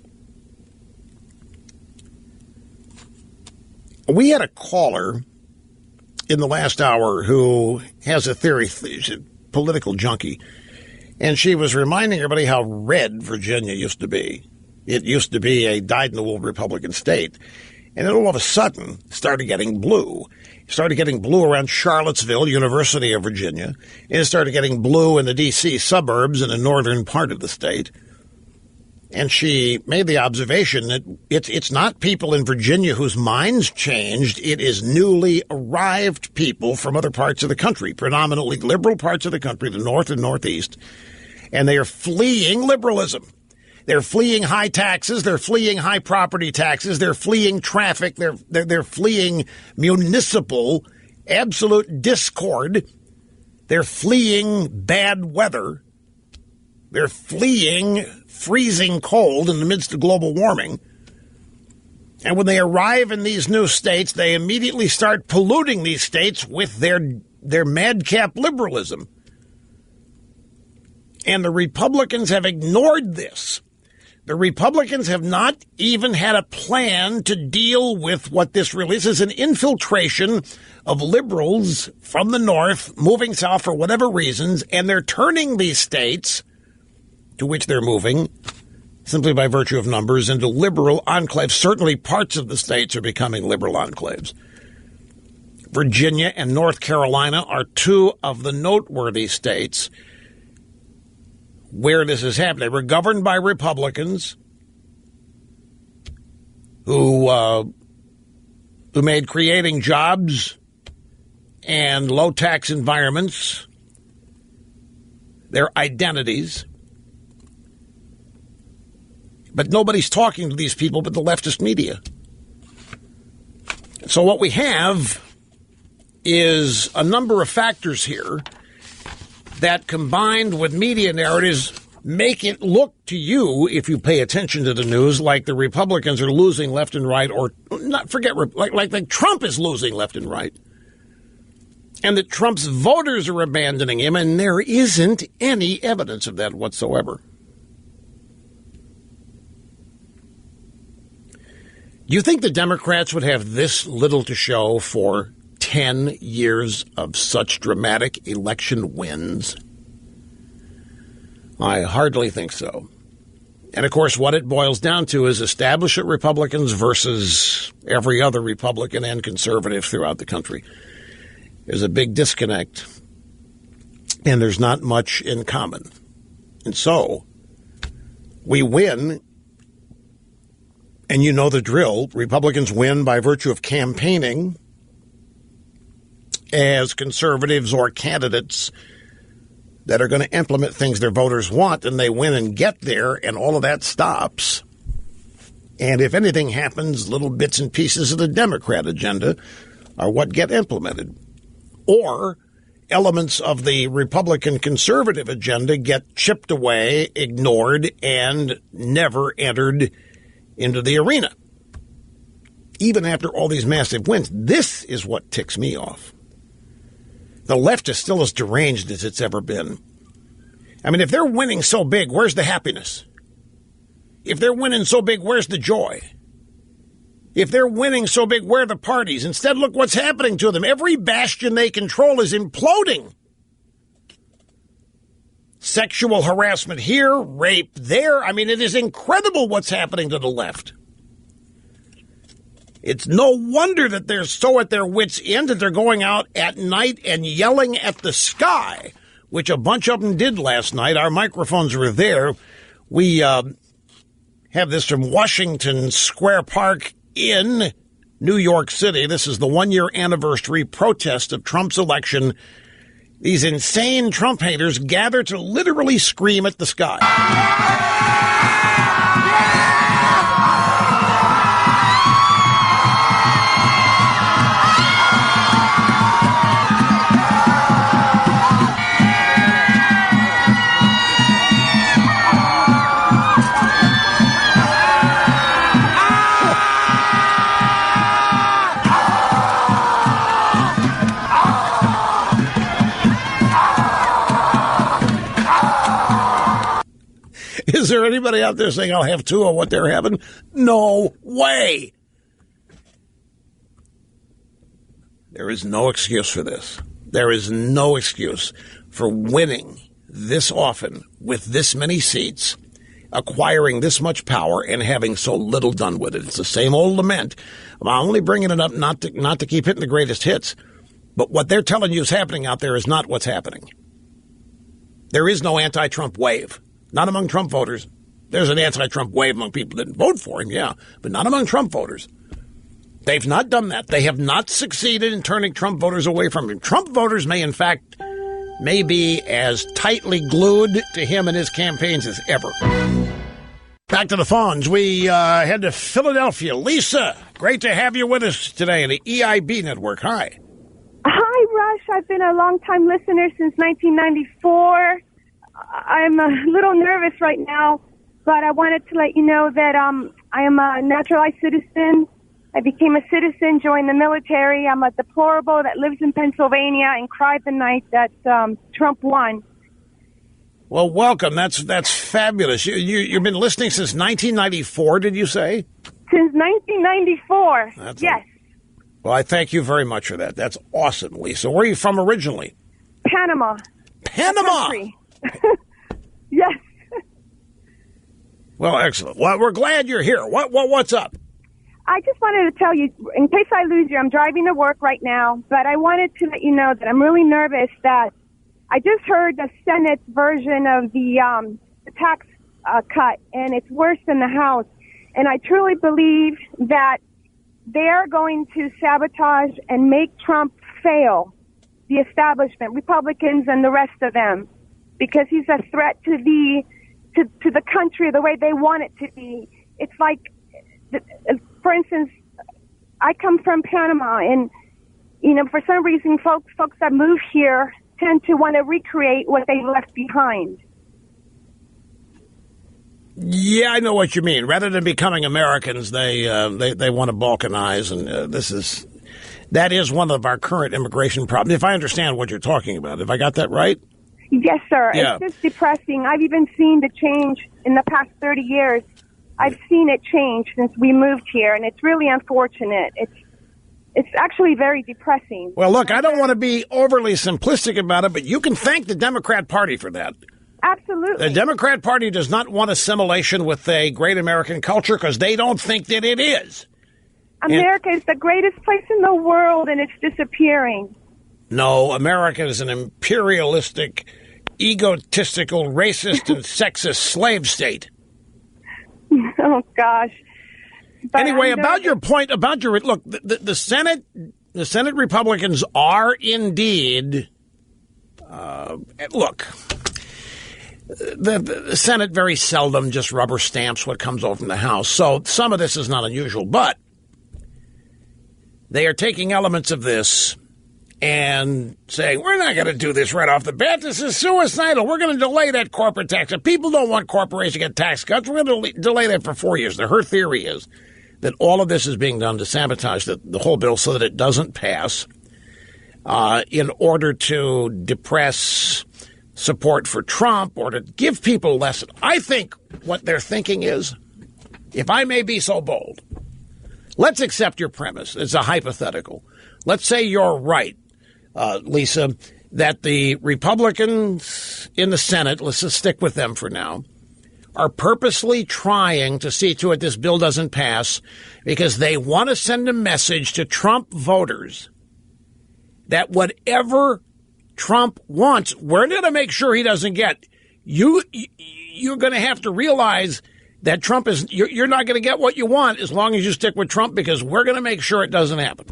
We had a caller in the last hour who has a theory, she's a political junkie, and she was reminding everybody how red Virginia used to be. It used to be a dyed-in-the-wool Republican state, and then all of a sudden started getting blue. It started getting blue around Charlottesville, University of Virginia, and it started getting blue in the D.C. suburbs in the northern part of the state. And she made the observation that it's not people in Virginia whose minds changed. It is newly arrived people from other parts of the country, predominantly liberal parts of the country, the north and northeast, and they are fleeing liberalism. They're fleeing high taxes. They're fleeing high property taxes. They're fleeing traffic. They're fleeing municipal absolute discord. They're fleeing bad weather. They're fleeing freezing cold in the midst of global warming. And when they arrive in these new states, they immediately start polluting these states with their madcap liberalism. And the Republicans have ignored this. The Republicans have not even had a plan to deal with what this really is an infiltration of liberals from the north moving south for whatever reasons, and they're turning these states to which they're moving simply by virtue of numbers into liberal enclaves. Certainly parts of the states are becoming liberal enclaves. Virginia and North Carolina are two of the noteworthy states where this is happening. We're governed by Republicans who made creating jobs and low-tax environments their identities. But nobody's talking to these people but the leftist media. So what we have is a number of factors here that, combined with media narratives, make it look to you, if you pay attention to the news, like the Republicans are losing left and right, or not forget, like Trump is losing left and right, and that Trump's voters are abandoning him, and there isn't any evidence of that whatsoever. Do you think the Democrats would have this little to show for 10 years of such dramatic election wins? I hardly think so. And, of course, what it boils down to is establishment Republicans versus every other Republican and conservative throughout the country. There's a big disconnect, and there's not much in common. And so we win, and you know the drill. Republicans win by virtue of campaigning as conservatives or candidates that are going to implement things their voters want, and they win and get there, and all of that stops. And if anything happens, little bits and pieces of the Democrat agenda are what get implemented. Or elements of the Republican conservative agenda get chipped away, ignored, and never entered into the arena. Even after all these massive wins, this is what ticks me off. The left is still as deranged as it's ever been. I mean, if they're winning so big, where's the happiness? If they're winning so big, where's the joy? If they're winning so big, where are the parties? Instead, look what's happening to them. Every bastion they control is imploding. Sexual harassment here, rape there. I mean, it is incredible what's happening to the left. It's no wonder that they're so at their wits' end that they're going out at night and yelling at the sky, which a bunch of them did last night. Our microphones were there. We have this from Washington Square Park in New York City. This is the one-year anniversary protest of Trump's election. These insane Trump haters gather to literally scream at the sky. Is there anybody out there saying I'll have two of what they're having? No way. There is no excuse for this. There is no excuse for winning this often with this many seats, acquiring this much power, and having so little done with it. It's the same old lament. I'm only bringing it up not to keep hitting the greatest hits, but what they're telling you is happening out there is not what's happening. There is no anti-Trump wave. Not among Trump voters. There's an anti-Trump wave among people that didn't vote for him, yeah, but not among Trump voters. They've not done that. They have not succeeded in turning Trump voters away from him. Trump voters may, in fact, be as tightly glued to him and his campaigns as ever. Back to the phones. We head to Philadelphia. Lisa, great to have you with us today in the EIB network. Hi. Hi, Rush. I've been a long-time listener since 1994. I'm a little nervous right now, but I wanted to let you know that I am a naturalized citizen. I became a citizen, joined the military. I'm a deplorable that lives in Pennsylvania and cried the night that Trump won. Well, welcome. That's fabulous. You've been listening since 1994, did you say? Since 1994, yes. Well, I thank you very much for that. That's awesome, Lisa. Where are you from originally? Panama. Panama! Yes. Well, excellent. Well, we're glad you're here. What's up? I just wanted to tell you, in case I lose you, I'm driving to work right now, but I wanted to let you know that I'm really nervous that I just heard the Senate's version of the tax cut, and it's worse than the House. And I truly believe that they are going to sabotage and make Trump fail, the establishment, Republicans and the rest of them, because he's a threat to the country the way they want it to be. It's like, for instance, I come from Panama, and for some reason, folks that move here tend to want to recreate what they left behind. Yeah, I know what you mean. Rather than becoming Americans, they want to balkanize, and that is one of our current immigration problems. If I understand what you're talking about, have I got that right? Yes, sir. Yeah. It's just depressing. I've even seen the change in the past 30 years. I've seen it change since we moved here, and it's really unfortunate. It's actually very depressing. Well, look, I don't want to be overly simplistic about it, but you can thank the Democrat Party for that. Absolutely. The Democrat Party does not want assimilation with a great American culture because they don't think that it is. America is the greatest place in the world, and it's disappearing. No, America is an imperialistic, egotistical, racist, and sexist slave state. Oh, gosh. But anyway, about your point, about your look, the Senate Republicans are indeed. Look, the Senate very seldom just rubber stamps what comes over from the House, so some of this is not unusual, but they are taking elements of this and saying, we're not going to do this right off the bat. This is suicidal. We're going to delay that corporate tax. If people don't want corporations to get tax cuts, we're going to delay that for 4 years. Her theory is that all of this is being done to sabotage the whole bill so that it doesn't pass in order to depress support for Trump or to give people a lesson. I think what they're thinking is, if I may be so bold, let's accept your premise. It's a hypothetical. Let's say you're right, Lisa, that the Republicans in the Senate, let's just stick with them for now, are purposely trying to see to it this bill doesn't pass because they want to send a message to Trump voters that whatever Trump wants, we're going to make sure he doesn't get. You're going to have to realize that Trump is, you're not going to get what you want as long as you stick with Trump because we're going to make sure it doesn't happen.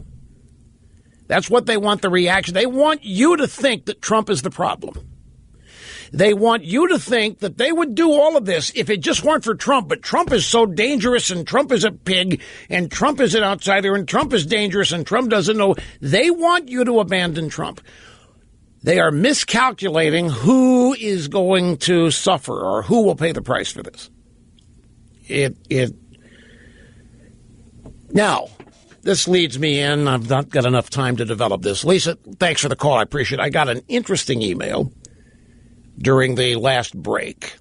That's what they want, the reaction. They want you to think that Trump is the problem. They want you to think that they would do all of this if it just weren't for Trump. But Trump is so dangerous, and Trump is a pig, and Trump is an outsider, and Trump is dangerous, and Trump doesn't know. They want you to abandon Trump. They are miscalculating who is going to suffer or who will pay the price for this. Now, this leads me in. I've not got enough time to develop this. Lisa, thanks for the call. I appreciate it. I got an interesting email during the last break.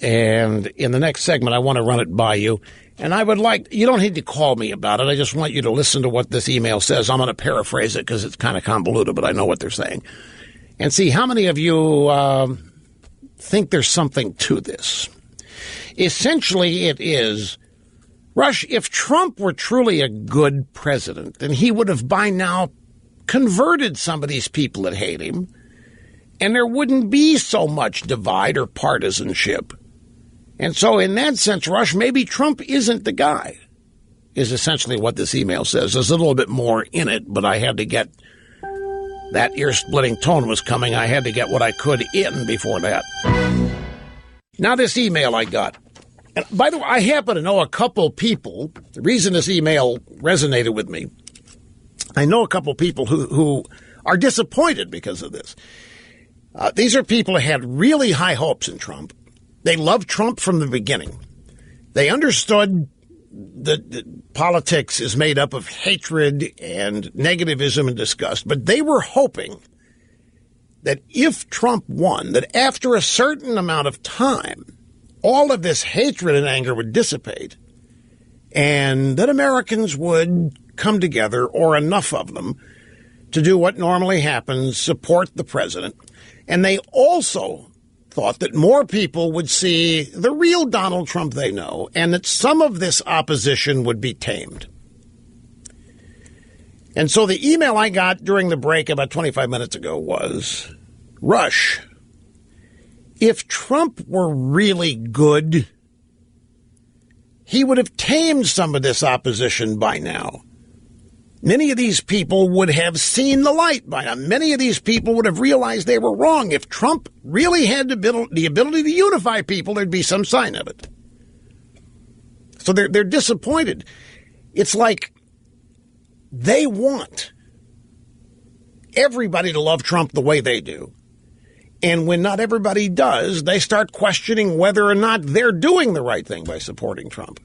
And in the next segment, I want to run it by you. And I would like, you don't need to call me about it. I just want you to listen to what this email says. I'm going to paraphrase it because it's kind of convoluted, but I know what they're saying. And see how many of you think there's something to this. Essentially, it is, Rush, if Trump were truly a good president, then he would have by now converted some of these people that hate him, and there wouldn't be so much divide or partisanship. And so in that sense, Rush, maybe Trump isn't the guy, is essentially what this email says. There's a little bit more in it, but I had to get, that ear-splitting tone was coming. I had to get what I could in before that. Now this email I got. And by the way, I happen to know a couple people. The reason this email resonated with me, I know a couple people who are disappointed because of this. These are people who had really high hopes in Trump. They loved Trump from the beginning. They understood that politics is made up of hatred and negativism and disgust, but they were hoping that if Trump won, that after a certain amount of time, all of this hatred and anger would dissipate and that Americans would come together, or enough of them, to do what normally happens, support the president. And they also thought that more people would see the real Donald Trump they know and that some of this opposition would be tamed. And so the email I got during the break about 25 minutes ago was, Rush, if Trump were really good, he would have tamed some of this opposition by now. Many of these people would have seen the light by now. Many of these people would have realized they were wrong. If Trump really had the ability to unify people, there'd be some sign of it. So they're disappointed. It's like they want everybody to love Trump the way they do. And when not everybody does, they start questioning whether or not they're doing the right thing by supporting Trump.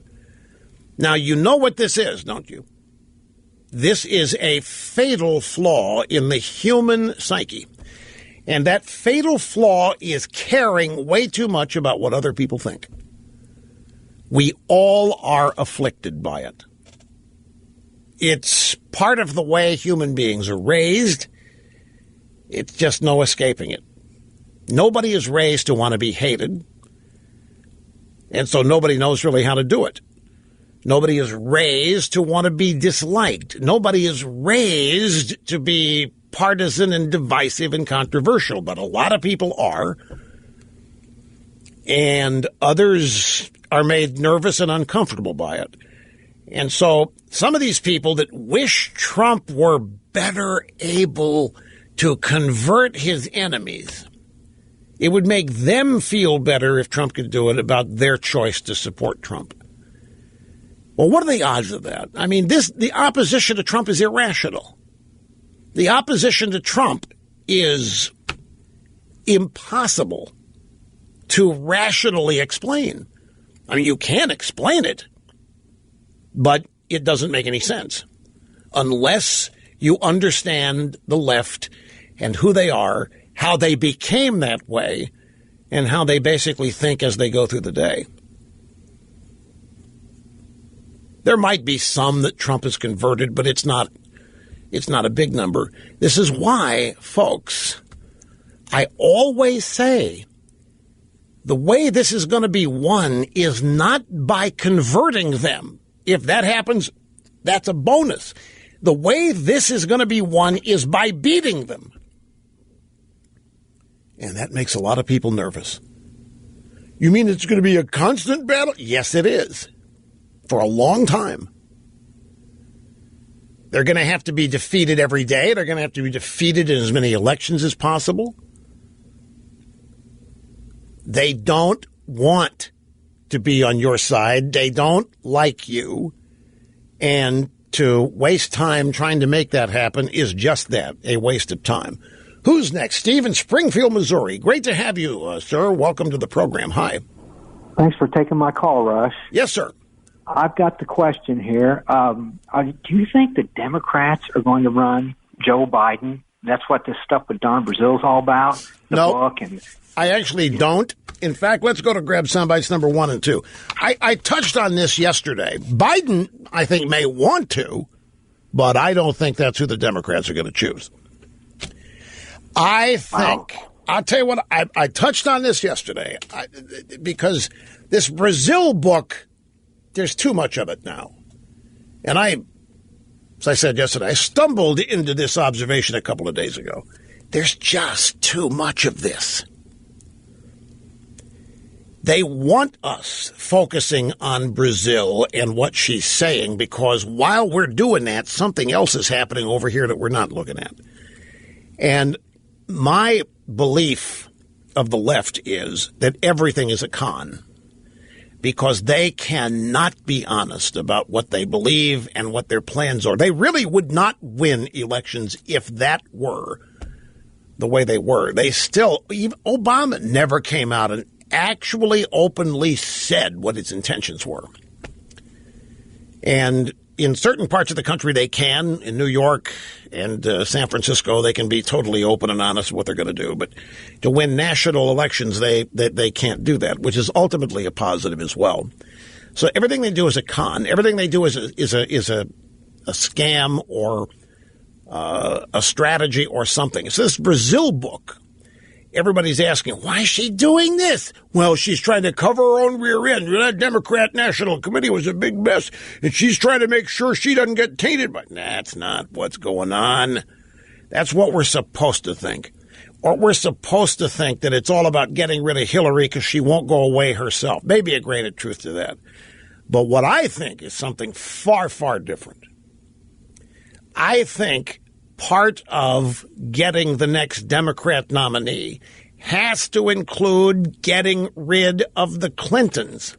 Now, you know what this is, don't you? This is a fatal flaw in the human psyche. And that fatal flaw is caring way too much about what other people think. We all are afflicted by it. It's part of the way human beings are raised. It's just no escaping it. Nobody is raised to want to be hated, and so nobody knows really how to do it. Nobody is raised to want to be disliked. Nobody is raised to be partisan and divisive and controversial, but a lot of people are, and others are made nervous and uncomfortable by it. And so some of these people that wish Trump were better able to convert his enemies, it would make them feel better if Trump could do it about their choice to support Trump. Well, what are the odds of that? I mean, the opposition to Trump is irrational. The opposition to Trump is impossible to rationally explain. I mean, you can explain it, but it doesn't make any sense unless you understand the left and who they are, how they became that way, and how they basically think as they go through the day. There might be some that Trump has converted, but it's not a big number. This is why, folks, I always say the way this is going to be won is not by converting them. If that happens, that's a bonus. The way this is going to be won is by beating them. And that makes a lot of people nervous. You mean it's going to be a constant battle? Yes, it is. For a long time. They're going to have to be defeated every day. They're going to have to be defeated in as many elections as possible. They don't want to be on your side. They don't like you. And to waste time trying to make that happen is just that, a waste of time. Who's next? Steve in Springfield, Missouri. Great to have you, sir. Welcome to the program. Hi. Thanks for taking my call, Rush. Yes, sir. I've got the question here. Do you think the Democrats are going to run Joe Biden? That's what this stuff with Don Brazil's all about? No, book and I actually don't. In fact, let's go to grab soundbites number 1 and 2. I touched on this yesterday. Biden, I think, may want to, but I don't think that's who the Democrats are going to choose. I think, I'll tell you what, I touched on this yesterday because this Brazil book, there's too much of it now. And as I said yesterday, I stumbled into this observation a couple of days ago. There's just too much of this. They want us focusing on Brazil and what she's saying because while we're doing that, something else is happening over here that we're not looking at. And my belief of the left is that everything is a con because they cannot be honest about what they believe and what their plans are. They really would not win elections if that were the way they were. They still, even Obama never came out and actually openly said what his intentions were. And in certain parts of the country, they can. In New York and San Francisco, they can be totally open and honest with what they're going to do. But to win national elections, they can't do that, which is ultimately a positive as well. So everything they do is a con. Everything they do is a scam or a strategy or something. It's this Brazil book. Everybody's asking, why is she doing this? Well, she's trying to cover her own rear end. That Democrat National Committee was a big mess, and she's trying to make sure she doesn't get tainted. But that's not what's going on. That's what we're supposed to think. Or we're supposed to think that it's all about getting rid of Hillary because she won't go away herself. Maybe a grain of truth to that. But what I think is something far, far different. I think part of getting the next Democrat nominee has to include getting rid of the Clintons.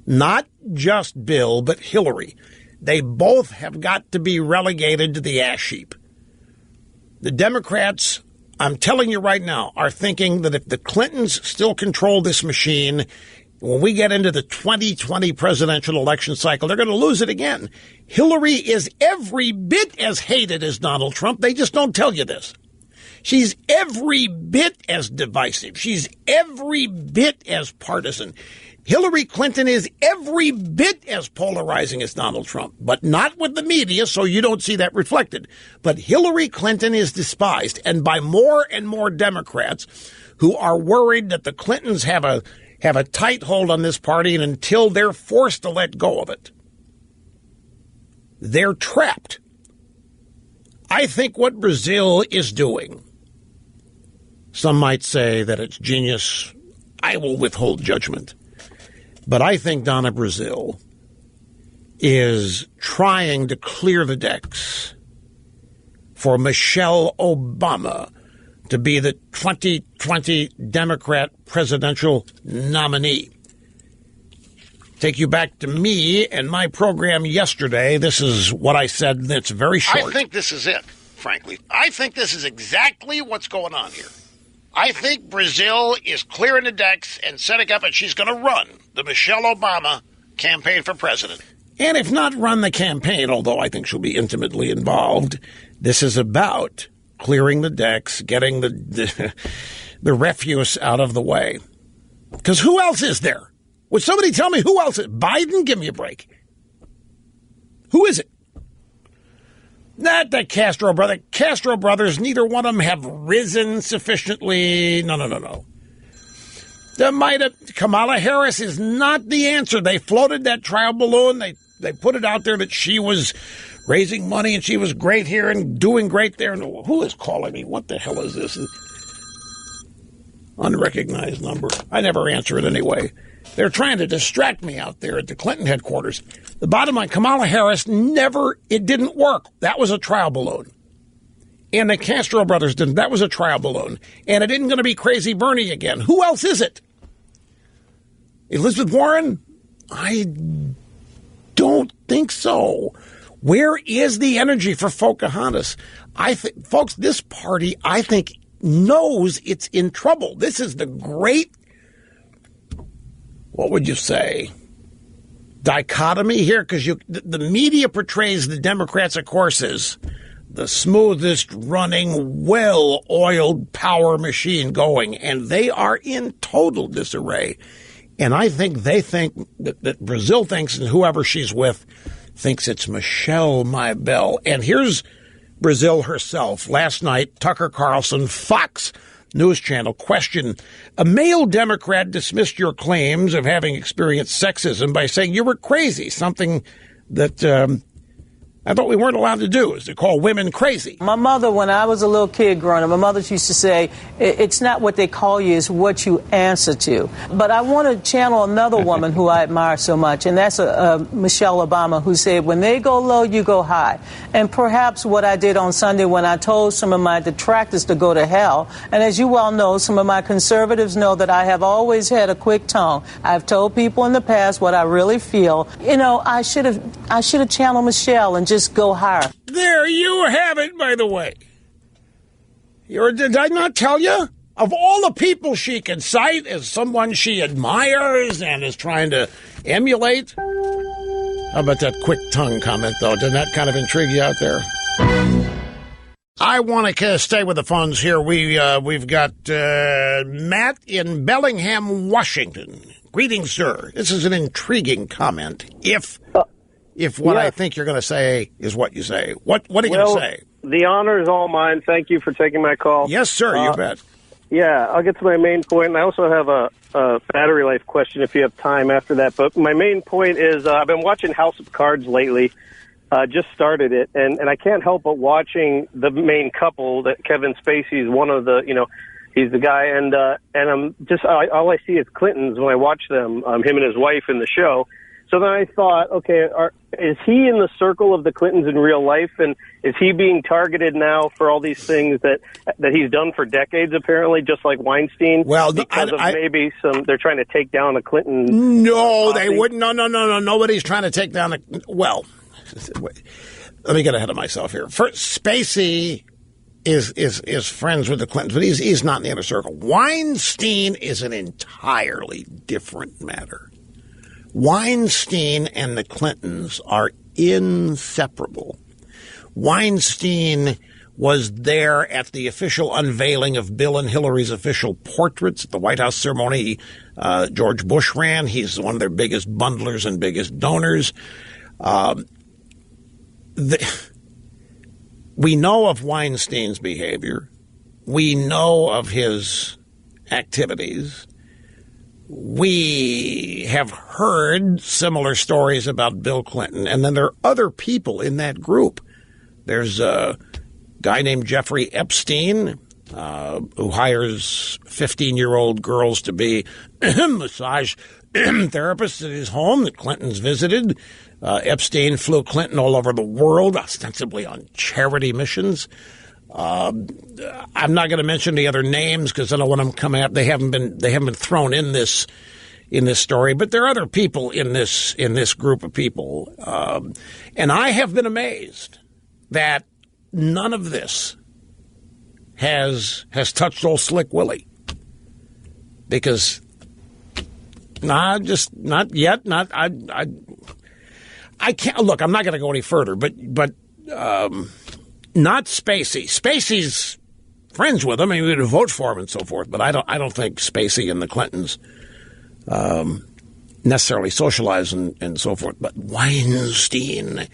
Not just Bill, but Hillary. They both have got to be relegated to the ash heap. The Democrats, I'm telling you right now, are thinking that if the Clintons still control this machine, when we get into the 2020 presidential election cycle, they're going to lose it again. Hillary is every bit as hated as Donald Trump. They just don't tell you this. She's every bit as divisive. She's every bit as partisan. Hillary Clinton is every bit as polarizing as Donald Trump, but not with the media, so you don't see that reflected. But Hillary Clinton is despised, and by more and more Democrats who are worried that the Clintons have a tight hold on this party, and until they're forced to let go of it, they're trapped. I think what Brazil is doing, some might say that it's genius. I will withhold judgment. But I think Donna Brazil is trying to clear the decks for Michelle Obama to be the 2020 Democrat presidential nominee. Take you back to me and my program yesterday. This is what I said. It's very short. I think this is it, frankly. I think this is exactly what's going on here. I think Brazil is clearing the decks and setting up, and she's going to run the Michelle Obama campaign for president. And if not run the campaign, although I think she'll be intimately involved, this is about clearing the decks, getting the refuse out of the way. Because who else is there? Would somebody tell me who else is? Biden? Give me a break. Who is it? Not the Castro brother. Castro brothers, neither one of them have risen sufficiently. No. Kamala Harris is not the answer. They floated that trial balloon. They put it out there that she was raising money and she was great here and doing great there. Who is calling me? What the hell is this? Unrecognized number. I never answer it anyway. They're trying to distract me out there at the Clinton headquarters. The bottom line, Kamala Harris it didn't work. That was a trial balloon. And the Castro brothers didn't. That was a trial balloon. And it isn't going to be Crazy Bernie again. Who else is it? Elizabeth Warren? I don't think so. Where is the energy for Pocahontas? Folks, this party, I think, knows it's in trouble. This is the great, what would you say, dichotomy here? Because the media portrays the Democrats, of course, as the smoothest running, well-oiled power machine going, and they are in total disarray. And I think they think that Brazil thinks, and whoever she's with thinks it's Michelle, my belle. And here's Brazil herself. Last night, Tucker Carlson, Fox News Channel, question: a male Democrat dismissed your claims of having experienced sexism by saying you were crazy, something that I thought we weren't allowed to do, is to call women crazy. My mother, when I was a little kid growing up, my mother used to say, it's not what they call you, it's what you answer to. But I want to channel another woman who I admire so much, and that's Michelle Obama, who said, when they go low, you go high. And perhaps what I did on Sunday when I told some of my detractors to go to hell, and as you well know, some of my conservatives know that I have always had a quick tongue. I've told people in the past what I really feel. You know, I should have channeled Michelle and just go higher. There you have it, by the way. Did I not tell you? Of all the people she can cite as someone she admires and is trying to emulate. How about that quick tongue comment, though? Didn't that kind of intrigue you out there? I want to stay with the phones here. We've got Matt in Bellingham, Washington. Greetings, sir. This is an intriguing comment. If what I think you're going to say is what you say. What are you going to say? The honor is all mine. Thank you for taking my call. Yes, sir, you bet. Yeah, I'll get to my main point, and I also have a battery life question if you have time after that. But my main point is I've been watching House of Cards lately. Just started it, and I can't help but watching the main couple, that Kevin Spacey is one of the, he's the guy, and I'm just, all I see is Clintons when I watch them, him and his wife in the show. So then I thought, okay, is he in the circle of the Clintons in real life, and is he being targeted now for all these things that he's done for decades, apparently, just like Weinstein? Well, because maybe they're trying to take down a Clinton. No, they wouldn't. No. Nobody's trying to take down well, let me get ahead of myself here. First, Spacey is friends with the Clintons, but he's not in the inner circle. Weinstein is an entirely different matter. Weinstein and the Clintons are inseparable. Weinstein was there at the official unveiling of Bill and Hillary's official portraits at the White House ceremony. George Bush ran. He's one of their biggest bundlers and biggest donors. We know of Weinstein's behavior. We know of his activities. We have heard similar stories about Bill Clinton. And then there are other people in that group. There's a guy named Jeffrey Epstein, who hires 15-year-old girls to be massage therapists at his home that Clinton's visited. Epstein flew Clinton all over the world, ostensibly on charity missions. I'm not going to mention the other names because I don't want them coming up. They haven't been thrown in this story, but there are other people in this group of people, and I have been amazed that none of this has touched old Slick Willie, because not yet. I can't look. I'm not going to go any further, but not Spacey. Spacey's friends with him. I mean, we would vote for him and so forth, but I don't think Spacey and the Clintons necessarily socialize and so forth. But Weinstein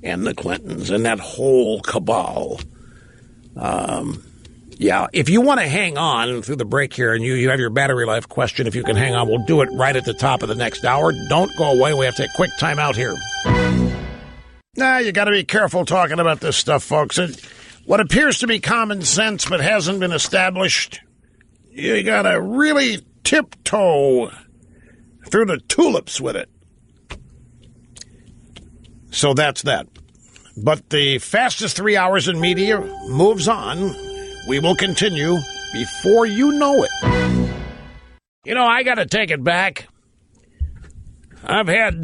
and the Clintons and that whole cabal. Yeah, if you want to hang on through the break here and you have your battery life question, if you can hang on, we'll do it right at the top of the next hour. Don't go away. We have to take a quick time out here. You got to be careful talking about this stuff, folks. What appears to be common sense but hasn't been established, you got to really tiptoe through the tulips with it. So that's that. But the fastest 3 hours in media moves on. We will continue before you know it. I got to take it back. I've had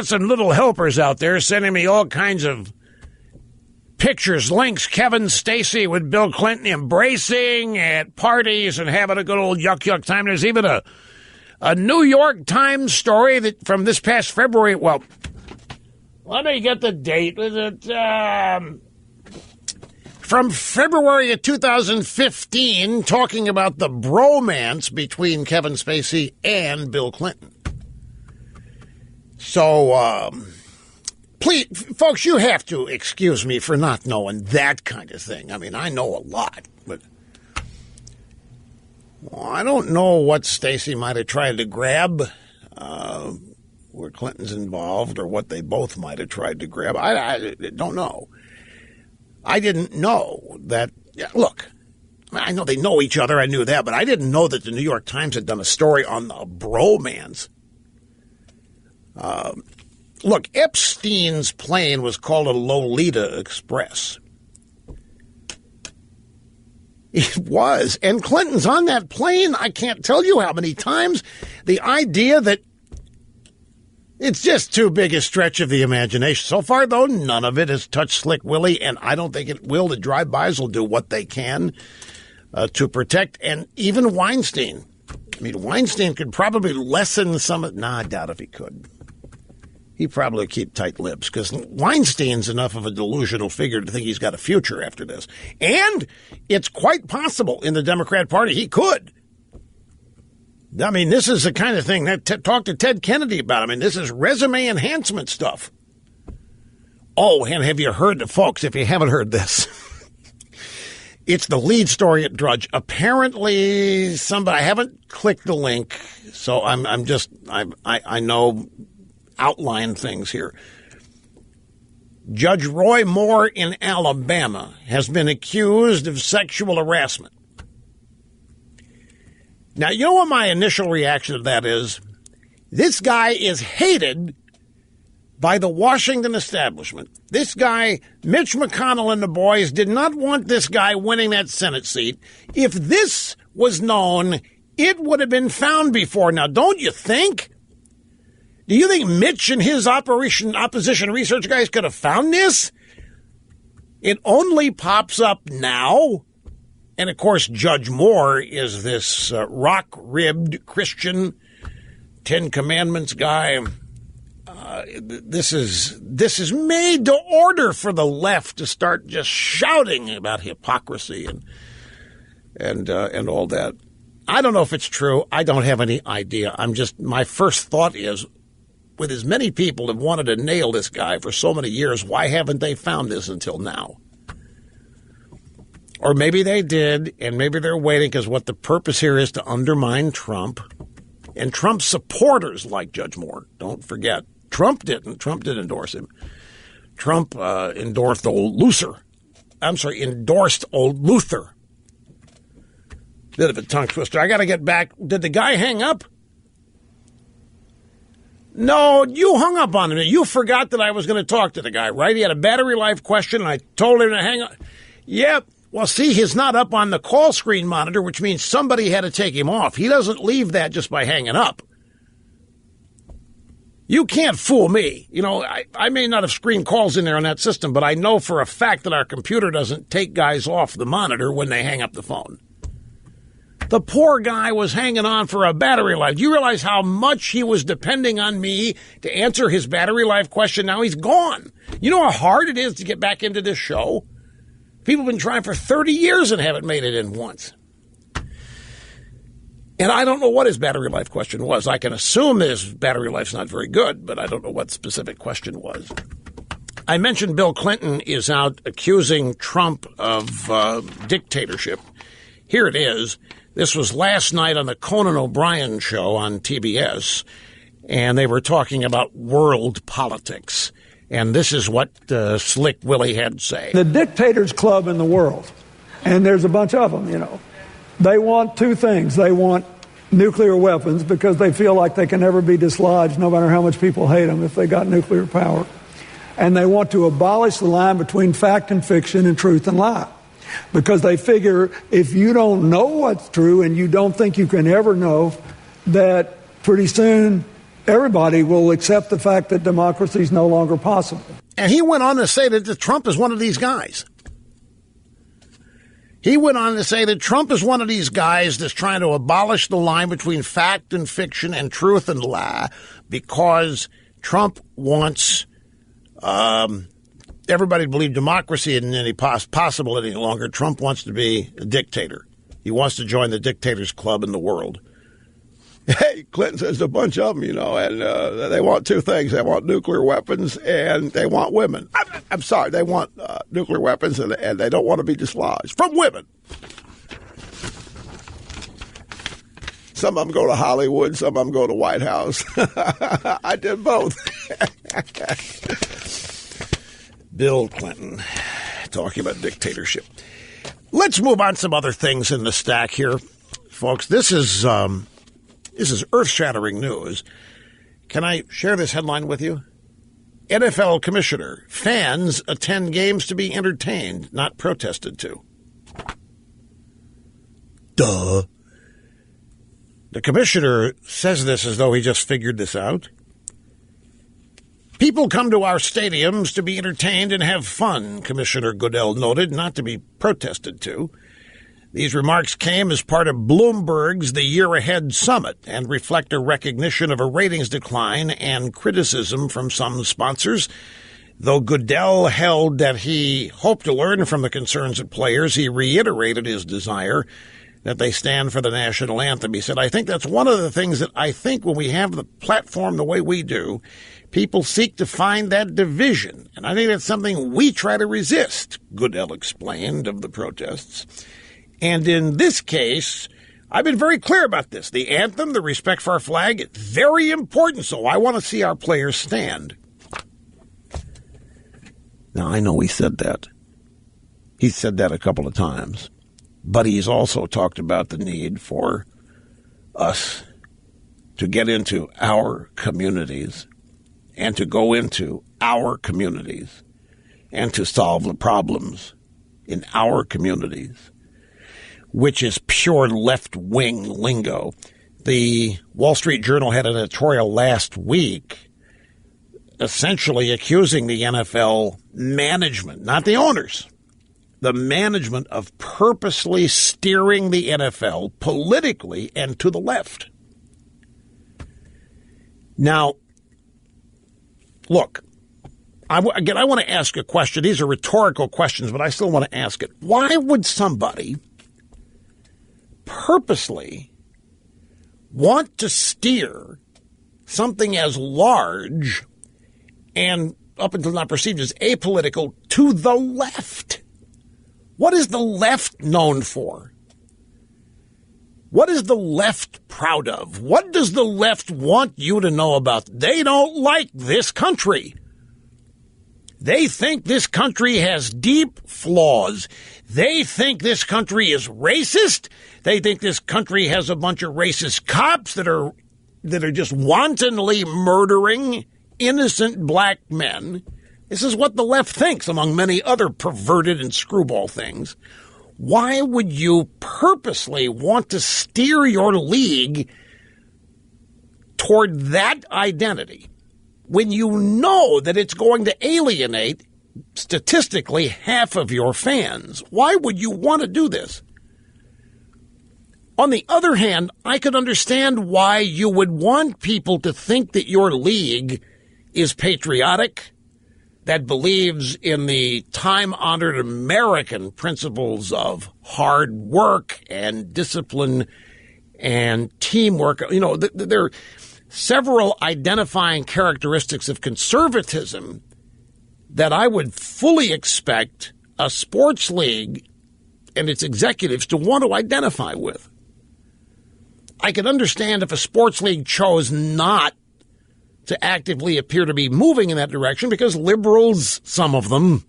some little helpers out there sending me all kinds of pictures, links. Kevin Stacey with Bill Clinton embracing at parties and having a good old yuck time. There's even a New York Times story that from this past February. Well, let me get the date. Was it from February of 2015, talking about the bromance between Kevin Spacey and Bill Clinton. So, please, folks, you have to excuse me for not knowing that kind of thing. I mean, I know a lot, but I don't know what Stacey might have tried to grab where Clinton's involved, or what they both might have tried to grab. I don't know. I didn't know that. Look, I know they know each other. I knew that, but I didn't know that the New York Times had done a story on the bromance. Look, Epstein's plane was called a Lolita Express. It was. And Clinton's on that plane. I can't tell you how many times. The idea that it's just too big a stretch of the imagination. So far, though, none of it has touched Slick Willie, and I don't think it will. The drive-bys will do what they can to protect. And even Weinstein. I mean, Weinstein could probably lessen some of... I doubt if he could. He'd probably keep tight lips, because Weinstein's enough of a delusional figure to think he's got a future after this. And it's quite possible in the Democrat Party he could. I mean, this is the kind of thing that talk to Ted Kennedy about. I mean, this is resume enhancement stuff. Oh, and have you heard, folks, if you haven't heard this, it's the lead story at Drudge. Apparently, somebody, I haven't clicked the link, so I know outline things here. Judge Roy Moore in Alabama has been accused of sexual harassment. Now, you know what my initial reaction to that is? This guy is hated by the Washington establishment. This guy, Mitch McConnell and the boys, did not want this guy winning that Senate seat. If this was known, it would have been found before. Now, don't you think? Do you think Mitch and his opposition research guys could have found this? It only pops up now. And, of course, Judge Moore is this rock-ribbed Christian Ten Commandments guy. this is made to order for the left to start just shouting about hypocrisy and all that. I don't know if it's true. I don't have any idea. My first thought is, with as many people have wanted to nail this guy for so many years, why haven't they found this until now? Or maybe they did, and maybe they're waiting because what the purpose here is to undermine Trump. And Trump's supporters like Judge Moore. Don't forget, Trump didn't. Trump did endorse him. Trump endorsed old Luther. Bit of a tongue twister. I got to get back. Did the guy hang up? No, you hung up on him. You forgot that I was going to talk to the guy, right? He had a battery life question, and I told him to hang up. Yep. Well, see, he's not up on the call screen monitor, which means somebody had to take him off. He doesn't leave that just by hanging up. You can't fool me. You know, I may not have screened calls in there on that system, but I know for a fact that our computer doesn't take guys off the monitor when they hang up the phone. The poor guy was hanging on for a battery life. Do you realize how much he was depending on me to answer his battery life question? Now he's gone. You know how hard it is to get back into this show? People have been trying for 30 years and haven't made it in once. And I don't know what his battery life question was. I can assume his battery life's not very good, but I don't know what the specific question was. I mentioned Bill Clinton is out accusing Trump of dictatorship. Here it is. This was last night on the Conan O'Brien show on TBS, and they were talking about world politics. And this is what Slick Willie had to say. The dictators club in the world, and there's a bunch of them, you know, they want two things. They want nuclear weapons because they feel like they can never be dislodged no matter how much people hate them if they got nuclear power. And they want to abolish the line between fact and fiction and truth and lie. Because they figure if you don't know what's true and you don't think you can ever know, that pretty soon everybody will accept the fact that democracy is no longer possible. And he went on to say that Trump is one of these guys. He went on to say that Trump is one of these guys that's trying to abolish the line between fact and fiction and truth and lie because Trump wants everybody to believe democracy isn't any possible any longer. Trump wants to be a dictator. He wants to join the dictators club in the world. Hey, Clinton says a bunch of them, you know, and they want two things. They want nuclear weapons and they want women. I'm sorry, they want nuclear weapons and they don't want to be dislodged from women. Some of them go to Hollywood, some of them go to White House. I did both. Bill Clinton talking about dictatorship. Let's move on to some other things in the stack here, folks. This is earth-shattering news. Can I share this headline with you? NFL commissioner: fans attend games to be entertained, not protested to. Duh. The commissioner says this as though he just figured this out. People come to our stadiums to be entertained and have fun, Commissioner Goodell noted, not to be protested to. These remarks came as part of Bloomberg's The Year Ahead Summit and reflect a recognition of a ratings decline and criticism from some sponsors. Though Goodell held that he hoped to learn from the concerns of players, he reiterated his desire that they stand for the national anthem. He said, I think that's one of the things that I think when we have the platform the way we do, people seek to find that division. And I think that's something we try to resist, Goodell explained of the protests. And in this case, I've been very clear about this. The anthem, the respect for our flag, it's very important, so I want to see our players stand. Now, I know he said that. He said that a couple of times. But he's also talked about the need for us to get into our communities and to go into our communities and to solve the problems in our communities, which is pure left-wing lingo. The Wall Street Journal had an editorial last week essentially accusing the NFL management, not the owners, the management of purposely steering the NFL politically and to the left. Now, Look, I want to ask a question. These are rhetorical questions, but I still want to ask it. Why would somebody purposely want to steer something as large and up until now perceived as apolitical to the left? What is the left known for? What is the left proud of? What does the left want you to know about? They don't like this country. They think this country has deep flaws. They think this country is racist. They think this country has a bunch of racist cops that are just wantonly murdering innocent black men. This is what the left thinks, among many other perverted and screwball things. Why would you purposely want to steer your league toward that identity when you know that it's going to alienate, statistically, half of your fans? Why would you want to do this? On the other hand, I could understand why you would want people to think that your league is patriotic, that believes in the time-honored American principles of hard work and discipline and teamwork. You know, there are several identifying characteristics of conservatism that I would fully expect a sports league and its executives to want to identify with. I could understand if a sports league chose not to actively appear to be moving in that direction because liberals, some of them,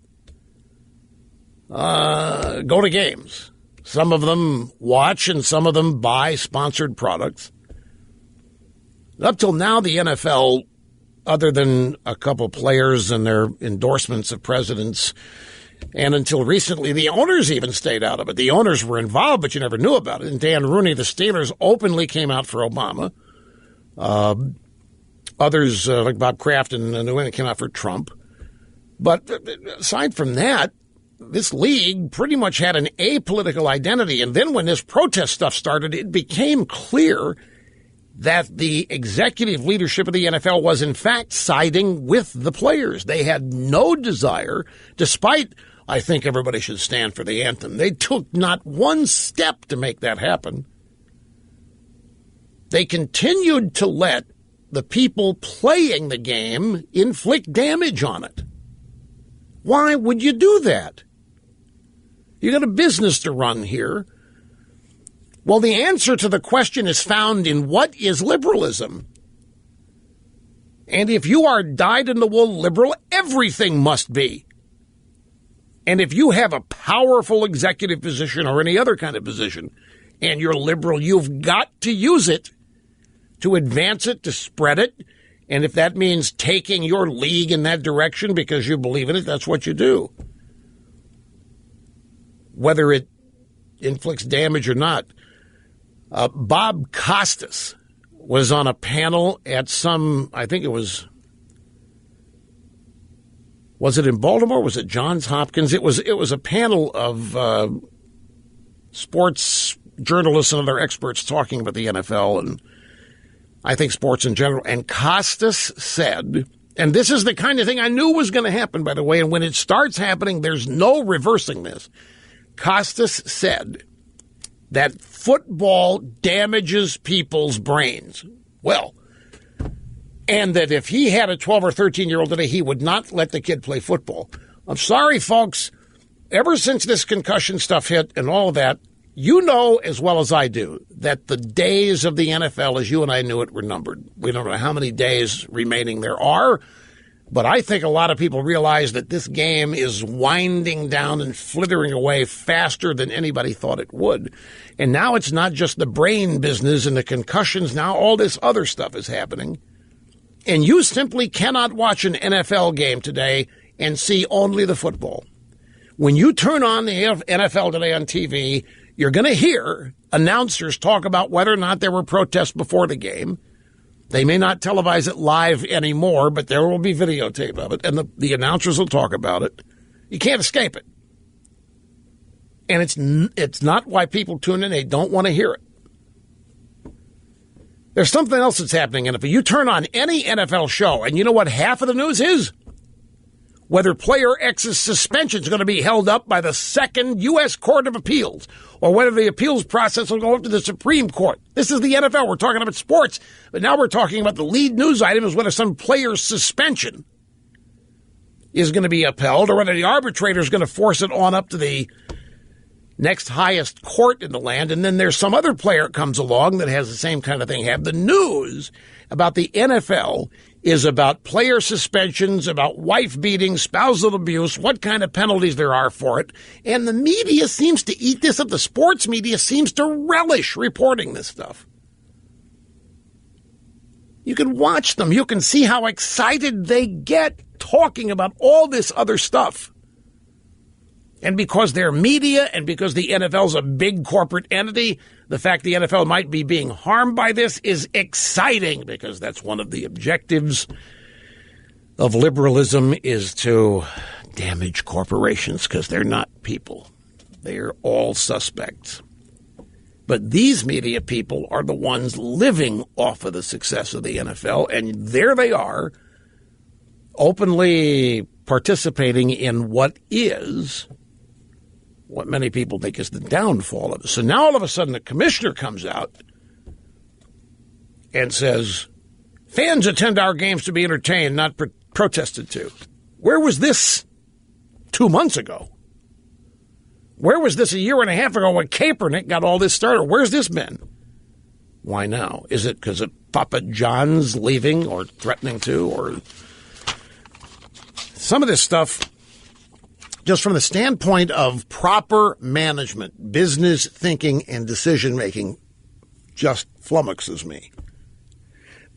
go to games. Some of them watch and some of them buy sponsored products. Up till now, the NFL, other than a couple players and their endorsements of presidents, and until recently, the owners even stayed out of it. The owners were involved, but you never knew about it. And Dan Rooney, the Steelers, openly came out for Obama. Others, like Bob Kraft and New England, came out for Trump. But aside from that, this league pretty much had an apolitical identity. And then when this protest stuff started, it became clear that the executive leadership of the NFL was, in fact, siding with the players. They had no desire, despite, I think everybody should stand for the anthem. They took not one step to make that happen. They continued to let the people playing the game inflict damage on it. Why would you do that? You got a business to run here. Well, the answer to the question is found in what is liberalism. And if you are dyed-in-the-wool liberal, everything must be. And if you have a powerful executive position or any other kind of position, and you're liberal, you've got to use it to advance it, to spread it. And if that means taking your league in that direction because you believe in it, that's what you do. Whether it inflicts damage or not. Bob Costas was on a panel at I think it was it in Baltimore? Was it Johns Hopkins? It was a panel of sports journalists and other experts talking about the NFL and I think sports in general. And Costas said, and this is the kind of thing I knew was going to happen, by the way, and when it starts happening, there's no reversing this. Costas said that football damages people's brains. Well, and that if he had a 12 or 13-year-old today, he would not let the kid play football. I'm sorry, folks. Ever since this concussion stuff hit and all of that, you know as well as I do that the days of the NFL, as you and I knew it, were numbered. We don't know how many days remaining there are, but I think a lot of people realize that this game is winding down and flittering away faster than anybody thought it would. And now it's not just the brain business and the concussions. Now all this other stuff is happening. And you simply cannot watch an NFL game today and see only the football. When you turn on the NFL today on TV, you're going to hear announcers talk about whether or not there were protests before the game. They may not televise it live anymore, but there will be videotape of it, and the announcers will talk about it. You can't escape it. And it's not why people tune in. They don't want to hear it. There's something else that's happening, and if you turn on any NFL show, and you know what half of the news is? Whether player X's suspension is going to be held up by the Second U.S. Court of Appeals, or whether the appeals process will go up to the Supreme Court. This is the NFL. We're talking about sports, but now we're talking about the lead news item is whether some player's suspension is going to be upheld, or whether the arbitrator is going to force it on up to the next highest court in the land. And then there's some other player that comes along that has the same kind of thing happen. The news about the NFL is about player suspensions, about wife beating, spousal abuse, what kind of penalties there are for it. And the media seems to eat this up. The sports media seems to relish reporting this stuff. You can watch them. You can see how excited they get talking about all this other stuff. And because they're media and because the NFL's a big corporate entity, the fact the NFL might be being harmed by this is exciting, because that's one of the objectives of liberalism, is to damage corporations, because they're not people. They're all suspects. But these media people are the ones living off of the success of the NFL, and there they are, openly participating in what is what many people think is the downfall of it. So now all of a sudden the commissioner comes out and says, fans attend our games to be entertained, not protested to. Where was this 2 months ago? Where was this a year and a half ago when Kaepernick got all this started? Where's this been? Why now? Is it because of Papa John's leaving or threatening to? Or some of this stuff, just from the standpoint of proper management, business thinking, and decision-making, just flummoxes me.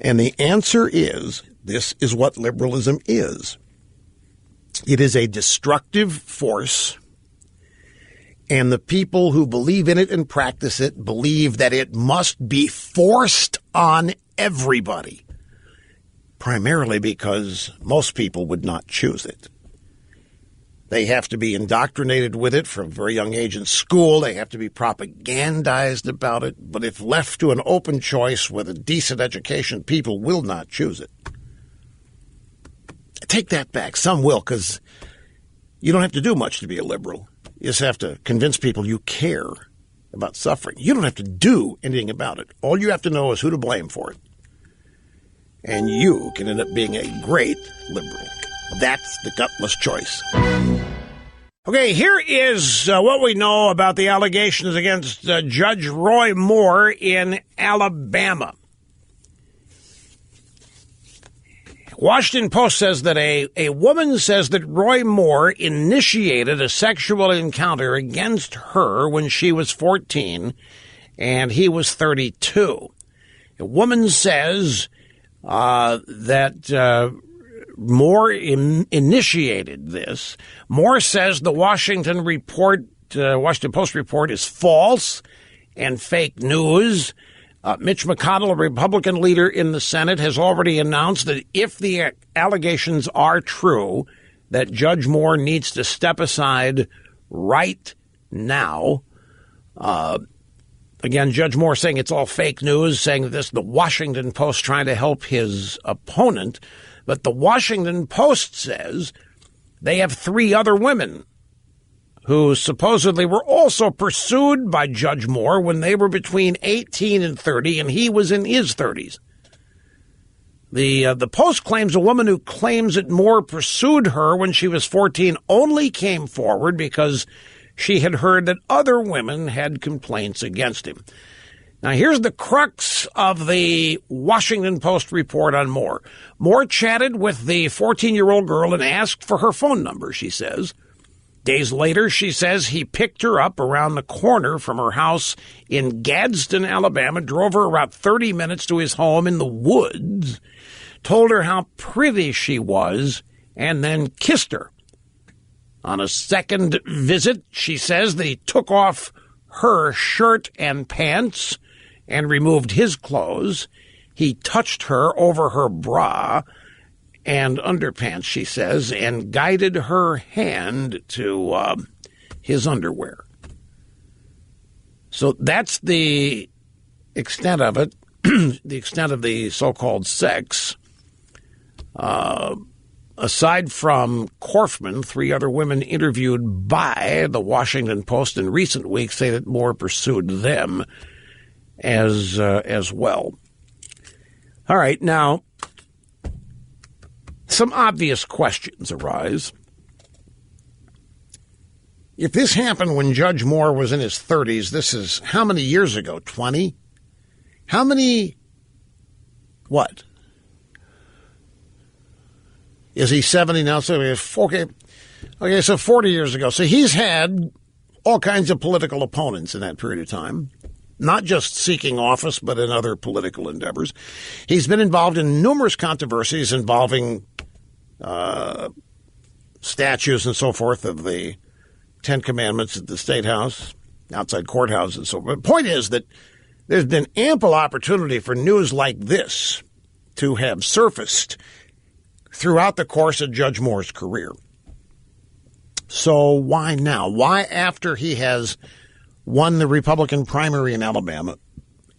And the answer is, this is what liberalism is. It is a destructive force, and the people who believe in it and practice it believe that it must be forced on everybody, primarily because most people would not choose it. They have to be indoctrinated with it from a very young age in school. They have to be propagandized about it. But if left to an open choice with a decent education, people will not choose it. I take that back. Some will, because you don't have to do much to be a liberal. You just have to convince people you care about suffering. You don't have to do anything about it. All you have to know is who to blame for it. And you can end up being a great liberal. That's the gutless choice. Okay, here is what we know about the allegations against Judge Roy Moore in Alabama. Washington Post says that a woman says that Roy Moore initiated a sexual encounter against her when she was 14 and he was 32. A woman says that Moore initiated this. Moore says the Washington Post report is false and fake news. Mitch McConnell, a Republican leader in the Senate, has already announced that if the allegations are true, that Judge Moore needs to step aside right now. Again, Judge Moore saying it's all fake news, saying that this is the Washington Post trying to help his opponent. But the Washington Post says they have 3 other women who supposedly were also pursued by Judge Moore when they were between 18 and 30, and he was in his 30s. The Post claims a woman who claims that Moore pursued her when she was 14 only came forward because she had heard that other women had complaints against him. Now, here's the crux of the Washington Post report on Moore. Moore chatted with the 14-year-old girl and asked for her phone number, she says. Days later, she says he picked her up around the corner from her house in Gadsden, Alabama, drove her about 30 minutes to his home in the woods, told her how pretty she was, and then kissed her. On a second visit, she says that he took off her shirt and pants and removed his clothes. He touched her over her bra and underpants, she says, and guided her hand to his underwear. So that's the extent of it. the extent of the so-called sex. Aside from Korfman, 3 other women interviewed by the Washington Post in recent weeks say that Moore pursued them as well. All right, now, some obvious questions arise. If this happened when Judge Moore was in his 30s, this is how many years ago? 20? How many? What? Is he 70 now? So okay, so 40 years ago. So he's had all kinds of political opponents in that period of time, not just seeking office, but in other political endeavors. He's been involved in numerous controversies involving statues and so forth of the Ten Commandments at the State House, outside courthouses and so forth. The point is that there's been ample opportunity for news like this to have surfaced throughout the course of Judge Moore's career. So why now? Why after he has won the Republican primary in Alabama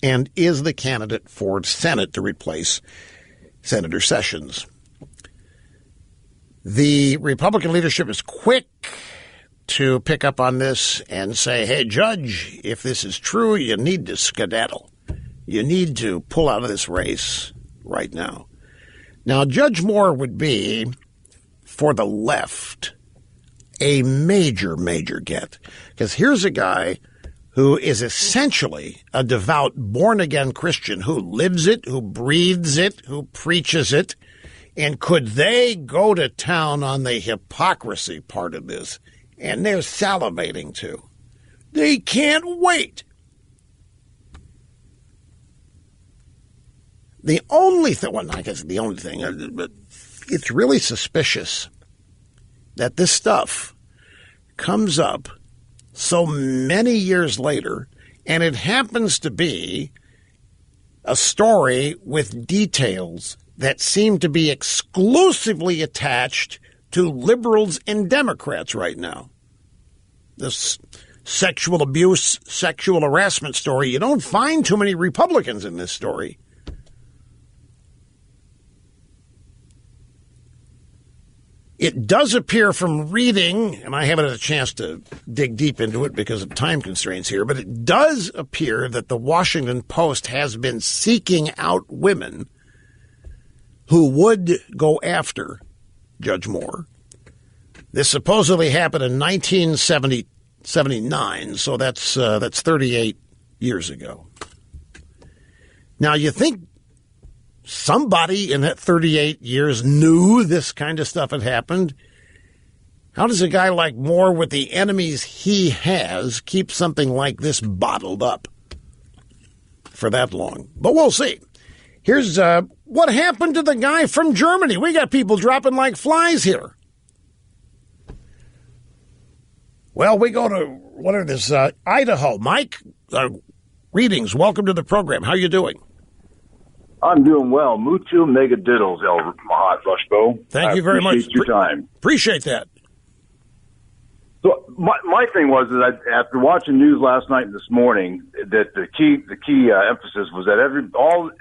and is the candidate for Senate to replace Senator Sessions? The Republican leadership is quick to pick up on this and say, hey, Judge, if this is true, you need to skedaddle. You need to pull out of this race right now. Now, Judge Moore would be, for the left, a major, major get. Because here's a guy who is essentially a devout, born-again Christian who lives it, who breathes it, who preaches it. And could they go to town on the hypocrisy part of this? And they're salivating too. They can't wait. The only thing, well, I guess the only thing, but it's really suspicious that this stuff comes up so many years later, and it happens to be a story with details that seem to be exclusively attached to liberals and Democrats right now. This sexual abuse, sexual harassment story, you don't find too many Republicans in this story. It does appear from reading, and I haven't had a chance to dig deep into it because of time constraints here, but it does appear that the Washington Post has been seeking out women who would go after Judge Moore. This supposedly happened in 1979, so that's 38 years ago. Now, you think somebody in that 38 years knew this kind of stuff had happened? How does a guy like Moore, with the enemies he has, keep something like this bottled up for that long? But we'll see. Here's what happened to the guy from Germany. We got people dropping like flies here. Well, we go to, Idaho. Mike, greetings. Welcome to the program. How you doing? I'm doing well. Mucho mega diddles, El Mahat Rushbo. Thank you very much. Appreciate your time. Appreciate that. So my thing was that after watching news last night and this morning, that the key emphasis was that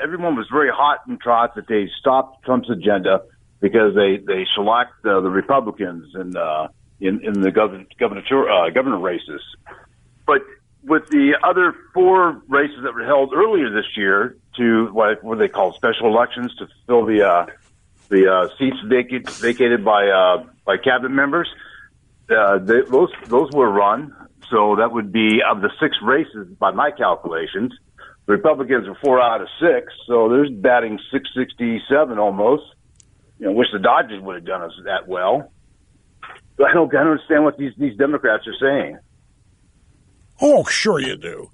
everyone was very hot and trot that they stopped Trump's agenda because they shellacked the Republicans in the governor races. But with the other 4 races that were held earlier this year to what they call special elections to fill the seats vacated by cabinet members, those were run. So that would be, of the 6 races, by my calculations, the Republicans are 4 out of 6. So there's batting 667 almost. Wish the Dodgers would have done us that well. But I don't understand what these Democrats are saying. Oh, sure you do.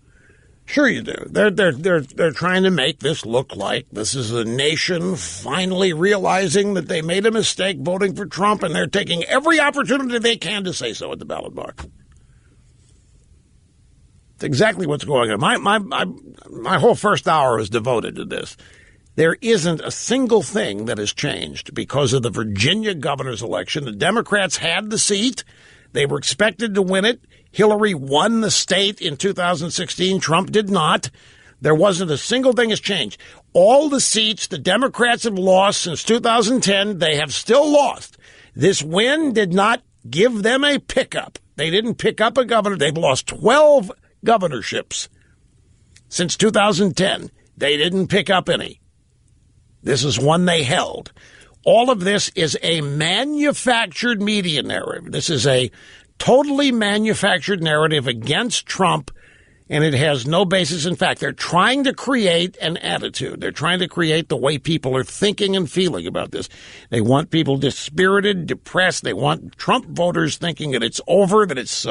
Sure you do. They're trying to make this look like this is the nation finally realizing that they made a mistake voting for Trump, and they're taking every opportunity they can to say so at the ballot box. It's exactly what's going on. My whole first hour is devoted to this. There isn't a single thing that has changed because of the Virginia governor's election. The Democrats had the seat. They were expected to win it. Hillary won the state in 2016. Trump did not. There wasn't a single thing has changed. All the seats the Democrats have lost since 2010, they have still lost. This win did not give them a pickup. They didn't pick up a governor. They've lost 12 governorships since 2010. They didn't pick up any. This is one they held. All of this is a manufactured media narrative. This is a totally manufactured narrative against Trump, and it has no basis in fact. They're trying to create an attitude. They're trying to create the way people are thinking and feeling about this. They want people dispirited, depressed. They want Trump voters thinking that it's over, that it's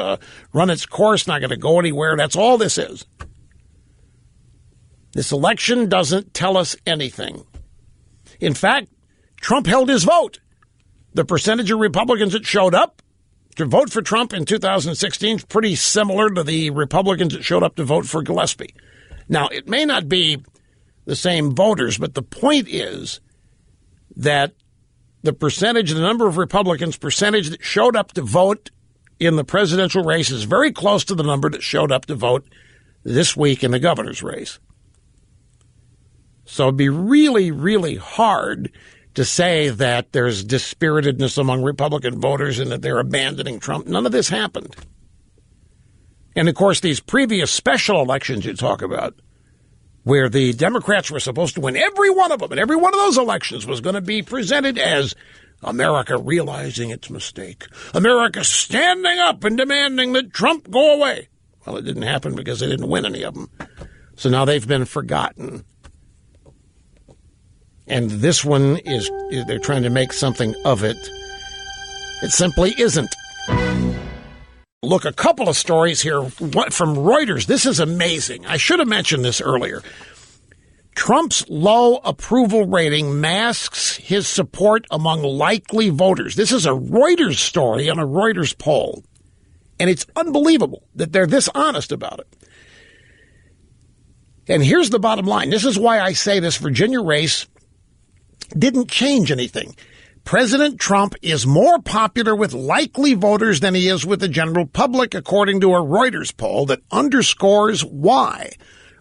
run its course, not going to go anywhere. That's all this is. This election doesn't tell us anything. In fact, Trump held his vote. The percentage of Republicans that showed up to vote for Trump in 2016 is pretty similar to the Republicans that showed up to vote for Gillespie. Now, it may not be the same voters, but the point is that the number of Republicans percentage that showed up to vote in the presidential race is very close to the number that showed up to vote this week in the governor's race. So it'd be really, really hard to say that there's dispiritedness among Republican voters and that they're abandoning Trump. None of this happened. And, of course, these previous special elections you talk about, where the Democrats were supposed to win every one of them, and every one of those elections was going to be presented as America realizing its mistake, America standing up and demanding that Trump go away. Well, it didn't happen because they didn't win any of them. So now they've been forgotten. And this one is they're trying to make something of it. It simply isn't. Look, a couple of stories here from Reuters. This is amazing. I should have mentioned this earlier. Trump's low approval rating masks his support among likely voters. This is a Reuters story on a Reuters poll. And it's unbelievable that they're this honest about it. And here's the bottom line. This is why I say this Virginia race didn't change anything. President Trump is more popular with likely voters than he is with the general public, according to a Reuters poll that underscores why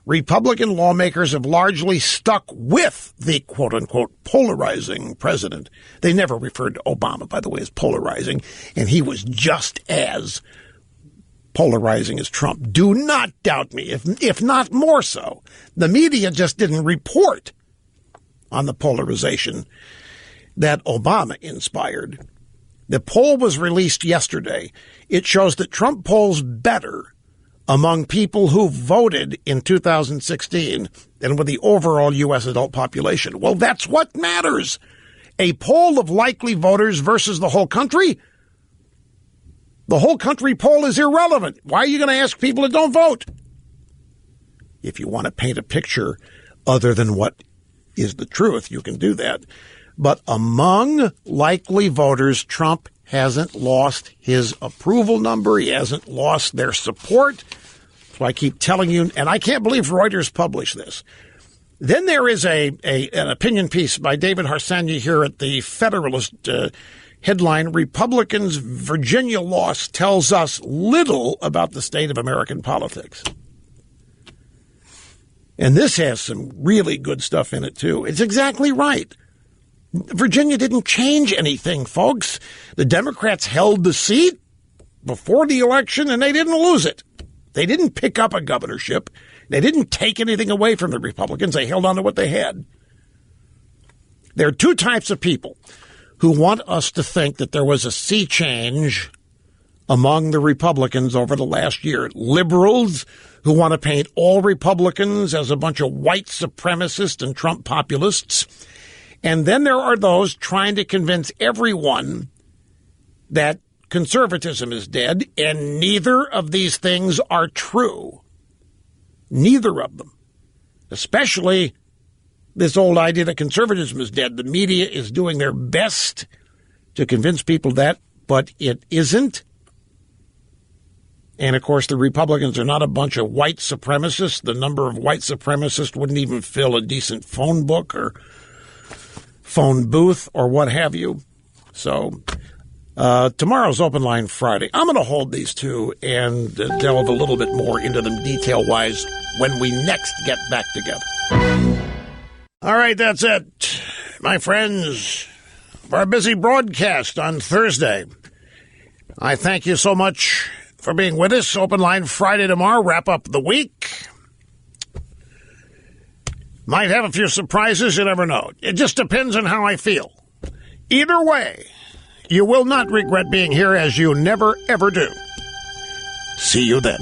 Republican lawmakers have largely stuck with the quote-unquote polarizing president. They never referred to Obama, by the way, as polarizing, and he was just as polarizing as Trump. Do not doubt me, if not more so. The media just didn't report on the polarization that Obama inspired. The poll was released yesterday. It shows that Trump polls better among people who voted in 2016 than with the overall U.S. adult population. Well, that's what matters. A poll of likely voters versus the whole country? The whole country poll is irrelevant. Why are you going to ask people that don't vote? If you want to paint a picture other than what is the truth, you can do that. But among likely voters, Trump hasn't lost his approval number. He hasn't lost their support. So I keep telling you, and I can't believe Reuters published this. Then there is an opinion piece by David Harsanyi here at the Federalist headline, Republicans' Virginia loss tells us little about the state of American politics. And this has some really good stuff in it, too. It's exactly right. Virginia didn't change anything, folks. The Democrats held the seat before the election, and they didn't lose it. They didn't pick up a governorship. They didn't take anything away from the Republicans. They held on to what they had. There are two types of people who want us to think that there was a sea change among the Republicans over the last year. Liberals who want to paint all Republicans as a bunch of white supremacists and Trump populists. And then there are those trying to convince everyone that conservatism is dead, and neither of these things are true. Neither of them. Especially this old idea that conservatism is dead. The media is doing their best to convince people that, but it isn't. And, of course, the Republicans are not a bunch of white supremacists. The number of white supremacists wouldn't even fill a decent phone book or phone booth or what have you. So Tomorrow's Open Line Friday. I'm going to hold these two and delve a little bit more into them detail-wise when we next get back together. All right, that's it, my friends, for our busy broadcast on Thursday. I thank you so much for being with us. Open Line Friday tomorrow, wrap up the week. Might have a few surprises, you never know. It just depends on how I feel. Either way, you will not regret being here, as you never, ever do. See you then.